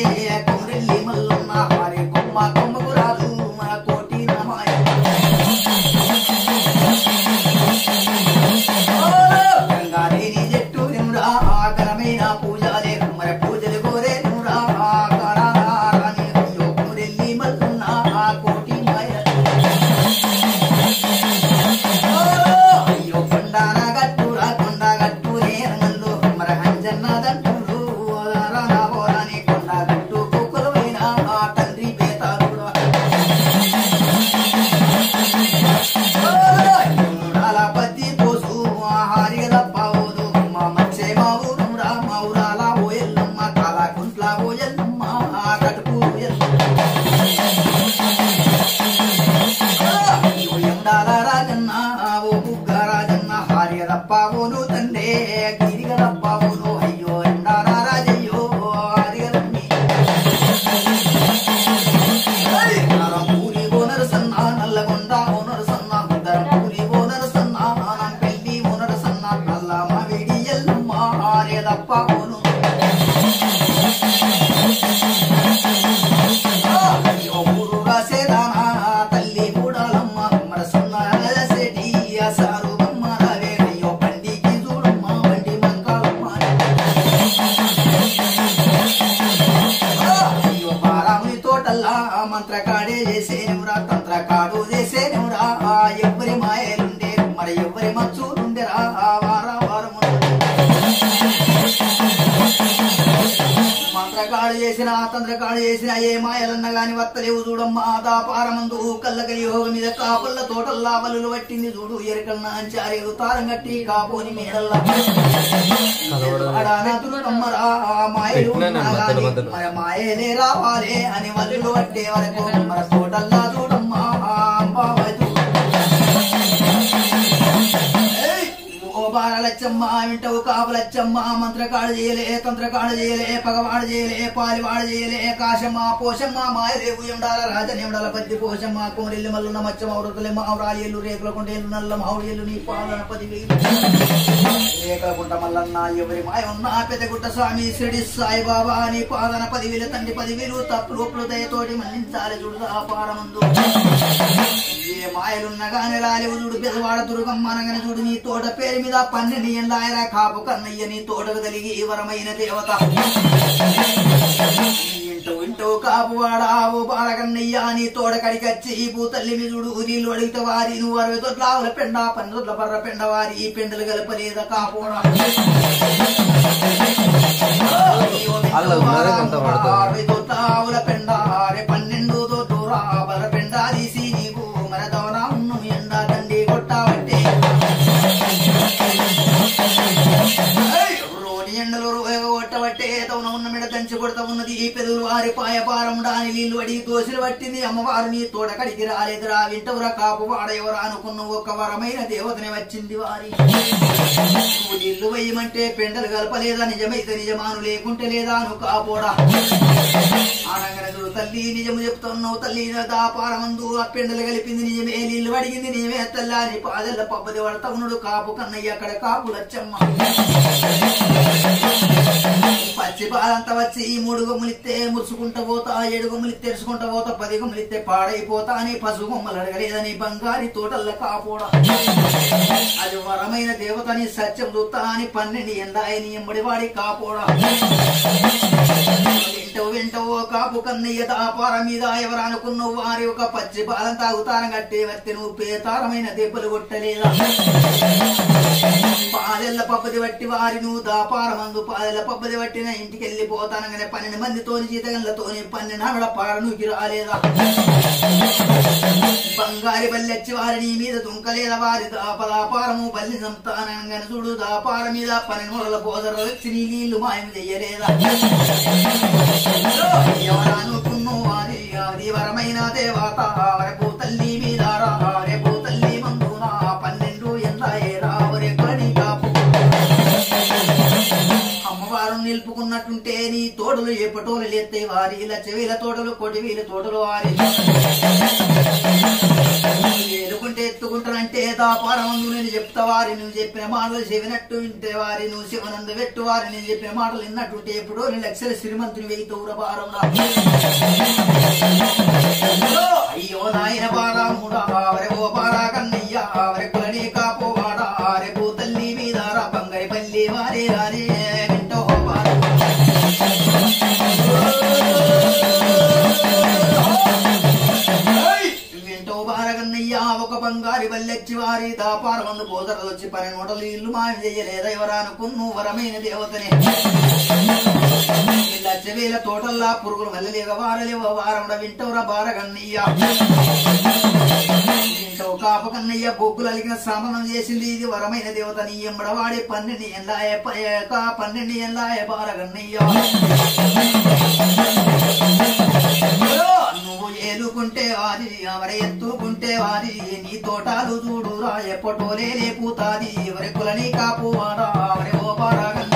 కొమ్రెల్లి మల్లన్న హారే కొమ్మ కొమ్మకు రాదు మన కోటి నామాయ గంగాదేవి చెట్టు నిముడా ఆకరమైన పూజలే మరి పూజలు కోరే నిముడా ఆకరాని కొమ్రెల్లి మల్లన్న కోటి మాయ అయ్యో కొండాన గట్టురా కొండ గట్టు నేరగల్లు మరి హంజన్న దంటులు రాని కొండ గట్టు కుక్కలమైన తండ్రి పేతాడు పత్తి పోసు హారిగ దప్పవోదు మా మచ్చే మా ఊరురా మా ఊరాల ఓయల్లమ్మ కాలా కుంట్ల ఓయల్లమ్మ కటుపు ఎండాల రాజన్న ఓ బుగ్గ రాజన్న హారిగ దప్పవోను తండే గిరిగ దప్పవోను అయ్యో ఎండాల రాజయ్యో హారిగ రమ్మి పూరి ఓనరు సన్న నల్లగొండ ఓనరు సన్న పూరి ఓనరు సన్న పెళ్లి ఓనరు సన్న నల్ల మావిడి ఎల్లమ్మ హారిగ దప్పవోను అయ్యో ఊరు రాసేదానా తల్లి కూడాలమ్మ మన సన్న సేటి సారు బొమ్మ రావే అయ్యో బండికి చూడమ్మ బండి మంకాలమ్మ అయ్యో పారాముని తోటల్లా మంత్రకాడే చేసేనురా తంత్రకాడు చేసేనురా ఎవ్వరి మాయలుండే మరి ఎవ్వరి మచ్చులుండెరా వారము మంత్రకాడు చేసిన తంత్రకాడు చేసిన ఏ మాయలన్న గాని వత్తలేవు చూడమ్మా దాపారమందు కళ్ళకలి యోగ మీద కాపుల్ల తోటల్లా వల్లులు పట్టింది చూడు ఎరకల్ నాంచారేగు తారం కట్టి కాపోని మేడల్లా అమ్మరా మాయలు మరి మాయలే రావాలే అని వల్లులు పట్టే వరకు మన తోటల్లా చూడమ్మా ఓ బాలలచ్చమ్మ వింటవు కాపులచ్చమ్మ మంత్రకాడు చేయలే తంత్రకాడు చేయలే పగవాడు చేయలే పాలివాడు చేయలే కాశమ్మ పోషమ్మ మాయరేవు ఉండాల రాజని ఉండాల పత్తి పోషమ్మ కోరిల్లి మల్లున్న మచ్చమ్మ వృతులే మావురాయేళ్ళు రేకుల కొండేళ్ళు నల్ల మావుడేళ్ళు నీ పాలన 10,000 రేకులకుంట మల్లన్న ఎవరి మాయ ఉన్నా పెద్దగుట్ట స్వామి షిరిడి సాయిబాబా నీ పాదన 10,000 తండ్రి 10,000 తప్పులు ఒప్పులు దయతోటి మన్నించాలి చూడు పారమందు ఏ మాయలున్న గాని రాలేవు చూడు పెదవాడ దుర్గమ్మ అనగానే చూడు నీ తోట పేరు మీద 12 ఎండాయరా కాపు కన్నయ్య నీ తోటకు కలిగి వరమైన దేవత ఇంటూ కాపువాడా ఓ బాలకన్నయ్య నీ తోట కడికచ్చి ఈ భూతల్లి మీ చూడు నీళ్ళు అడిగితే వారి నువ్వు 60 తొట్ల ఆవుల పెండ 12 తొట్ల బర్ర పెండ వారి ఈ పెండలు కలపలేదా కాపుడా 60 తొట్ల ఆవుల పెండ 12 తొట్ల బర్ర పెండ తీసి నీకు మన దవన ఉన్ను ఎండ దండి కొట్టాబట్టే రోని ఎండలు కొట్టబట్టే తవన ఉన్న మెడ దంచి కొడతా ఉన్నది పెదవులు వారి పాయపారం డాని నీళ్లు అడిగి తోసిలు పట్టింది అమ్మవారు నీ తోడకడికి రాలేదురా వింటవురా కాపు వాడెవరా అనుకున్న ఒక వరమైన దేవతనే వచ్చింది వారి నీళ్లు వేయమంటే పెండలు కలపలేదా నిజమైతే నిజమాను లేకుంటే లేదా నువ్వు కాపోడా అనగనదుడు తల్లి నిజము చెప్తున్నావు తల్లి దాపారమందు ఆ పెండలు కలిపింది నిజమే నీళ్లు అడిగింది నిజమే తల్లా నీ పాదెల్ల పబ్బది పడతావునుడు కాపు కన్నయ్య అక్కడ కాపు లచ్చమ్మ పచ్చి పాలంతా వచ్చి 3 గొమ్ములిస్తే మురుసుకుంటా పోతా 7 గొమ్ములిస్తే తెరుచుకుంటా పోతా 10 గొమ్ములిస్తే పాడైపోతా అని పసుపు గొమ్మలు అడగలేదని బంగారి తోటల్ల కాపోడా అది వరమైన దేవతని సత్యం చూస్తా అని 12 ఎండాయని ఎంబడివాడి కాపోడా వింటవో కాపు కన్నయ్య దాపార మీద ఎవరు అనుకున్నావు వారి ఒక పచ్చి పాలం తాగుతారం కట్టే వస్తే నువ్వు పేతారమైన దెబ్బలు కొట్టలేదా పాదెల్ల పబ్బది బట్టి వారి నువ్వు దాపారమందు పాదెల్ల పబ్బది బట్టిన ఇంటికి వెళ్ళిపోతానగానే 12 మందితోని జీతగంలతోని 12 నాళ్ళ పాడనుకి రాలేదా బంగారి బల్లెచ్చి వారి నీ మీద దుంకలేదా వారి దాపారము బల్లి సంతానంగానే చూడు దాపార మీద 12 మూడల బోధలు వచ్చి నీ నీళ్లు మాయం చెయ్యలేదా ఎవరనుకున్నావు వారి అది వరమైన దేవత వరకు తల్లి మీద రేపు తల్లి మందున 12 ఎందాయేరా వరే పని కాపు అమ్మవారు నిలుపుకున్నట్టుంటే నీ తోటలు ఎప్పటోలు లేస్తే వారి లచ్చవేల తోటలు కొడివీల తోటలు వారి ఏలుకుంటే ఎత్తుకుంటానంటే దాపారమందు నేను చెప్తా వారి నువ్వు చెప్పిన మాటలు చెవినట్టు వింటే వారి నువ్వు శివనందు పెట్టు వారి నేను చెప్పిన మాటలు విన్నట్టుంటే ఎప్పుడో 2 లక్షల శ్రీమంతుని వెయ్యి దూరభారం అయ్యో నాయన బారాముడా వరే ఓ బారా కన్నయ్య వరే కులని కాపోవాడా రేపు తల్లి మీద బంగారి పల్లి వారే రారే వింటో బారగన్నయ్య ఒక బంగారి బల్లెచ్చి వారి దాపారమందు పోదరలు వచ్చి 12 మూటలు ఇల్లు మాయం చెయ్యలేదా ఎవరా అనుకున్ను వరమైన దేవతనే లచ్చవేల తోటల్లా పురుగులు వెళ్ళలేక వారలేవ వారముడ వింటవురా బారగన్నయ్య వింటవు కాప కన్నయ్య బొగ్గులు అలిగిన శ్రమణం చేసింది ఇది వరమైన దేవతని ఎంబడవాడే 12 ఎందాయ 12 ఎందాయ బారగన్నయ్య నువ్వు ఏలుకుంటే వారి ఎవరి ఎత్తుకుంటే వారి నీ తోటాలు చూడురా ఎప్పటోలే లేపుతాది ఎవరి కులని కాపు వాడా ఎవరి ఓపారాగన్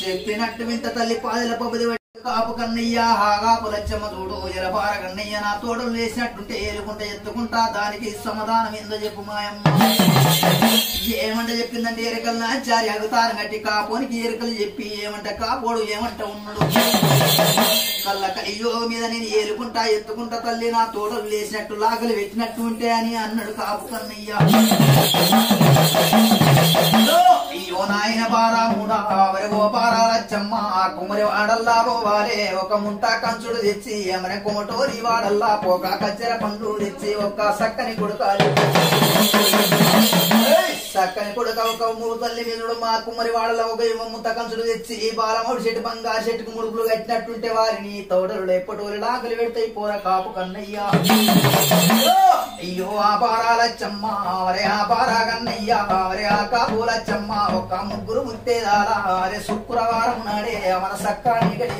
చెప్పినట్టు వింట తల్లి పాదల పబ్బది కాపు కన్నయ్య హాగాపు లచ్చమ్మ చూడు ఎరబార కన్నయ్య నా తోటలు వేసినట్టుంటే ఏలుకుంటే ఎత్తుకుంటా దానికి సమాధానం ఏందో చెప్పు మాయమ్మ ఏమంట చెప్పిందంటే ఎరకలు నాచారి అగుతారు గట్టి కాపోనికి ఎరకలు చెప్పి ఏమంట కాపోడు ఏమంట ఉన్నాడు కళ్ళ కయ్యో మీద నేను ఏలుకుంటా ఎత్తుకుంటా తల్లి నా తోటలు వేసినట్టు లాగలు పెట్టినట్టు ఉంటే అని అన్నాడు కాపు కన్నయ్య అయ్యో నాయన బారాముడా వరే గోపారా లచ్చమ్మ కుమరి వాడల్లా పోవాలే ఒక ముంత కంచుడు తెచ్చి ఏమనే కుమటోరి వాడల్లా పోక కచ్చెర పండు తెచ్చి ఒక సక్కని కొడుకాలి సక్కని కొడుక ఒక 3 తల్లి మీదుడు మా కుమ్మరి వాడల ఒక ముంత కంచుడు తెచ్చి బాలమౌడి చెట్టు బంగారు చెట్టుకు ముడుపులు కట్టినట్టుంటే వారిని తోటలు ఎప్పటోరి లాకలు పెడతాయి పోర కాపు కన్నయ్య అయ్యో ఆ పారాలచ్చమ్మ వరే ఆ పారా కన్నయ్య వరే ఆ కాపు లచ్చమ్మ ఒక 3 ముత్తేదాల అరే శుక్రవారం నాడే మన సక్కాని గడి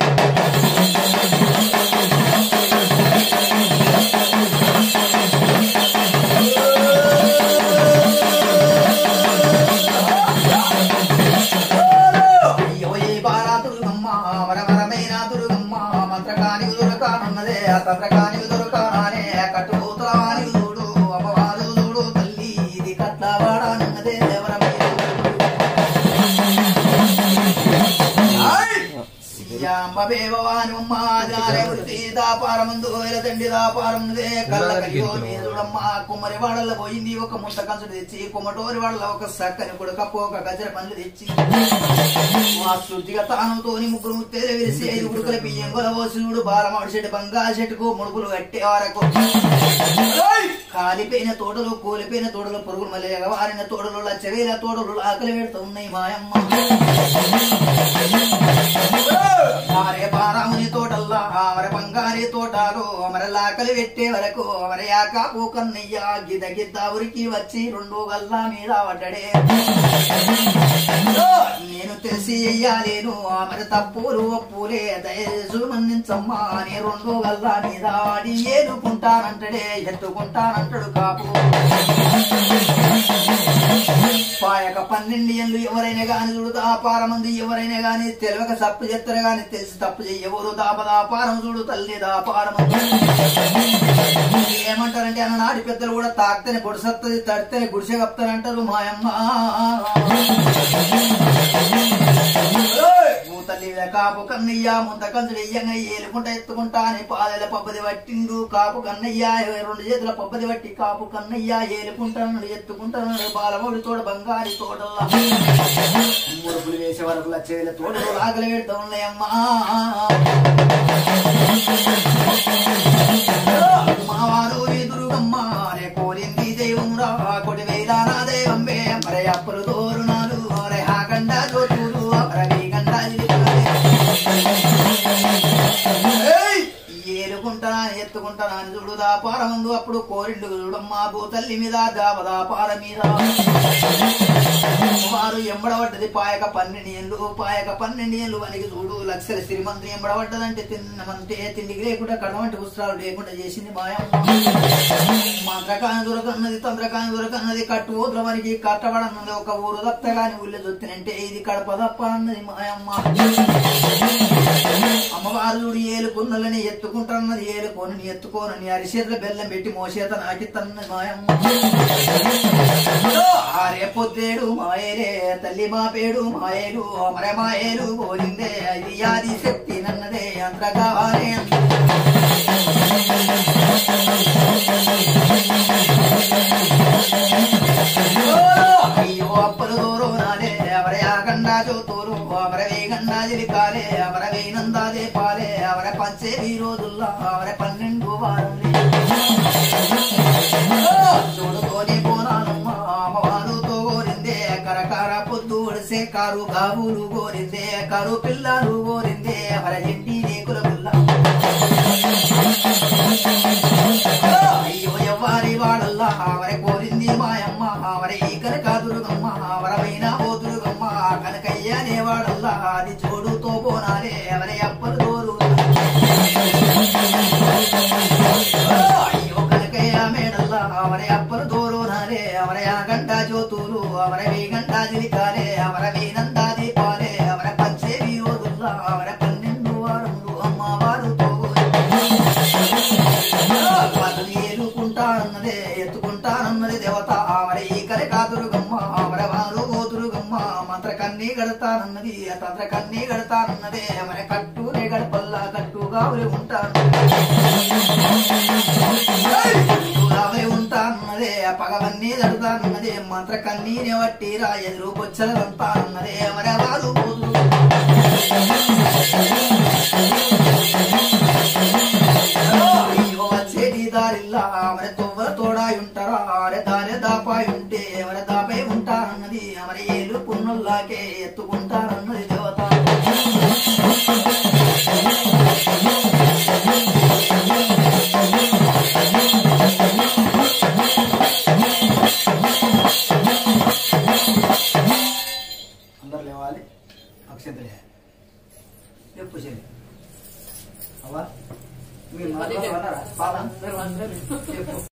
అయ్యో ఏ బారా దుర్గమ్మ వరవరమైన దుర్గమ్మ మంత్రకాని దుర్గానున్నదే ఆ తంత్రకాని దుర్గానే కట్టుపోతాని చూడు అమ్మవారు చూడు తల్లి ఇది కట్లవాడనున్నదే కుమ్మరి వాడల్లో పోయింది ఒక ముట్ట కంచుడు తెచ్చి కుమ్మటోరి వాళ్ళ ఒక సక్కని కొడుక పోక గజర పండ్లు తెచ్చి ఆ శుద్ధిగా తానుతోని 3 ముత్తేలు విరిసి 5 ఉడుకుల బియ్యం కొలవోసుడు బాలమాడి చెట్టు బంగారు చెట్టుకు ముడుపులు కట్టే వరకు కాలిపోయిన తోటలు కూలిపోయిన తోటలు పురుగులు మళ్ళీ ఎగవారిన తోటలు లచ్చవేల తోటలు ఆకలి పెడుతూ ఉన్నాయి మాయమ్మ ఆరే బారాముని తోటల్లా ఆమె బంగారి తోటాలు అమర లాకలి మొదలు పెట్టే వరకు అవరయాక పూకన్నయ్య గిద గిద్ద ఉరికి వచ్చి 2 గల్లా మీద పడ్డడే నేను తెలిసి చెయ్యాలేను మరి తప్పులు ఒప్పులే దయచేసి మన్నించమ్మా అని 2 గల్లా మీద ఆడి ఏలుకుంటానంటడే ఎత్తుకుంటానంటాడు కాపు పాయక 12 ఏళ్ళు ఎవరైనా గాని చూడు దాపారమంది ఎవరైనా గాని తెలియక తప్పు చేస్తారు గాని తెలిసి తప్పు చెయ్యవరు దాపదాపారం చూడు తల్లి దాపారమంది ఏమంటారంటే అన్ననాటి పెద్దలు కూడా తాకితేనే గుడిసత్తది తడితేనే గుడిసె కప్తారంటారు మాయమ్మ తల్లి కాపు కన్నయ్య ముంత కంచుడు ఇయ్యంగా ఏలుకుంటా ఎత్తుకుంటా అని పాదల పబ్బది పట్టిండు కాపు కన్నయ్య 2 చేతుల పబ్బది పట్టి కాపు కన్నయ్య ఏలుకుంటాను ఎత్తుకుంటాను బాలమౌడి తోడ బంగారి తోటల్లా మురుపులు వేసే వరకు లచ్చేల తోటలు ఆకలి పెడతా ఉన్నాయమ్మా మావారు ఎదురుగమ్మ రే కోలింది దైవం రా కొడి వేలానా దైవం బే మరే అప్పులు తోరునాలు రే హాగండ జోతులు రవి గండ ఏలుకుంటానా ఎత్తుకుంటానా అని చూడు దాపారమందు అప్పుడు కోరిండు చూడమ్మా భూతల్లి మీద దాపదాపార మీద వారు ఎంబడబడ్డది పాయక 12 ఏళ్ళు పాయక 12 ఏళ్ళు వనికి చూడు లక్షల శ్రీమంత్రి ఎంబడబడ్డదంటే తిన్నమంటే తిండికి లేకుండా కడవంటి పుస్తకాలు లేకుండా చేసింది మాయమ్మ మంత్రకాని దొరకన్నది తంత్రకాని దొరకన్నది కట్టు ఊద్ర వనికి కట్టబడన్నది ఒక ఊరు దత్తగాని ఊళ్ళో దొత్తినంటే ఇది కడప దప్ప అన్నది మాయమ్మ అమ్మవారు చూడు ఏలుకున్నలని ఎత్తుకుంటాన్నది ఏలుకోనని ఎత్తుకోనని అరిచేతుల బెల్లం పెట్టి మోసేత నాకిత్తన్నది మాయమ్మ ఆరే పొద్దేడు మాయేలే తల్లి మా పేడు మాయేలు మరే మాయేలు పోలిందే అది యాది శక్తి నన్నదే అంతగానే అయ్యో అప్పలు దూరు నాలే అవరే ఆగండా చూతూరు అవర వేగండా జిలికాలే అవర వేనందాదే పాలే అవర పంచే ఈ రోజుల్లో అవర 12 వారం చూడుకోని పోనానమ్మా అమ్మవారుతో కోరిందే కరకర పొద్దు ఒడిసే కారు గాబులు కోరిందే కరు పిల్లలు కోరిందే అవర ఇంటి రేకుల పిల్ల అయ్యో ఎవ్వరి వాడల్లా అవర కోరింది మాయమ్మ అవర ఈ కనకాదురుగమ్మ అవరమైన ఓదురుగమ్మ కనకయ్యనే వాడల్లా అది చూడుతో పోనాలే అవరే అప్పలు దోరు అయ్యో కనకయ్య మేడల్లా అవరే అప్పలు దోరు నాలే అవరే ఆ గంట జ్యోతులు అవర వే గంట జిలికాలే అవర వేనందా దీపాలే అవర పంచే వీరోదుల్లా అవర 12 వారములు అమ్మవారుతో ఏలుకుంటానన్నదే ఎత్తుకుంటానన్నది దేవత అవర ఈ కనకాదురుగమ్మ అవర వారు ఓదురుగమ్మ మంత్ర కన్నీ గడతానన్నది తంత్ర కన్నీ గడతానన్నదే అవర కట్టునే గడపల్లా కట్టుగా ఉంటాను ఉంటానన్నదే పగవన్నీ దడతానన్నదే మంత్ర కన్నీనే వట్టిరా ఎదురు బొచ్చలంతానన్నదే అవర వారు అయ్యో వచ్చేటి దారిల్లా అవర తొవ్వల తోడాయి ఉంటారా అరే దారి దాపాయి ఉంటే ఎవర దాపై ఉంటానన్నది అవర ఏలు పున్నుల్లాకే ఎత్తుకుంటారన్నది దేవత అందరు లేవాలి అక్షంతలే చెప్పు చెల్లి అవ్వా మీరు చెప్పు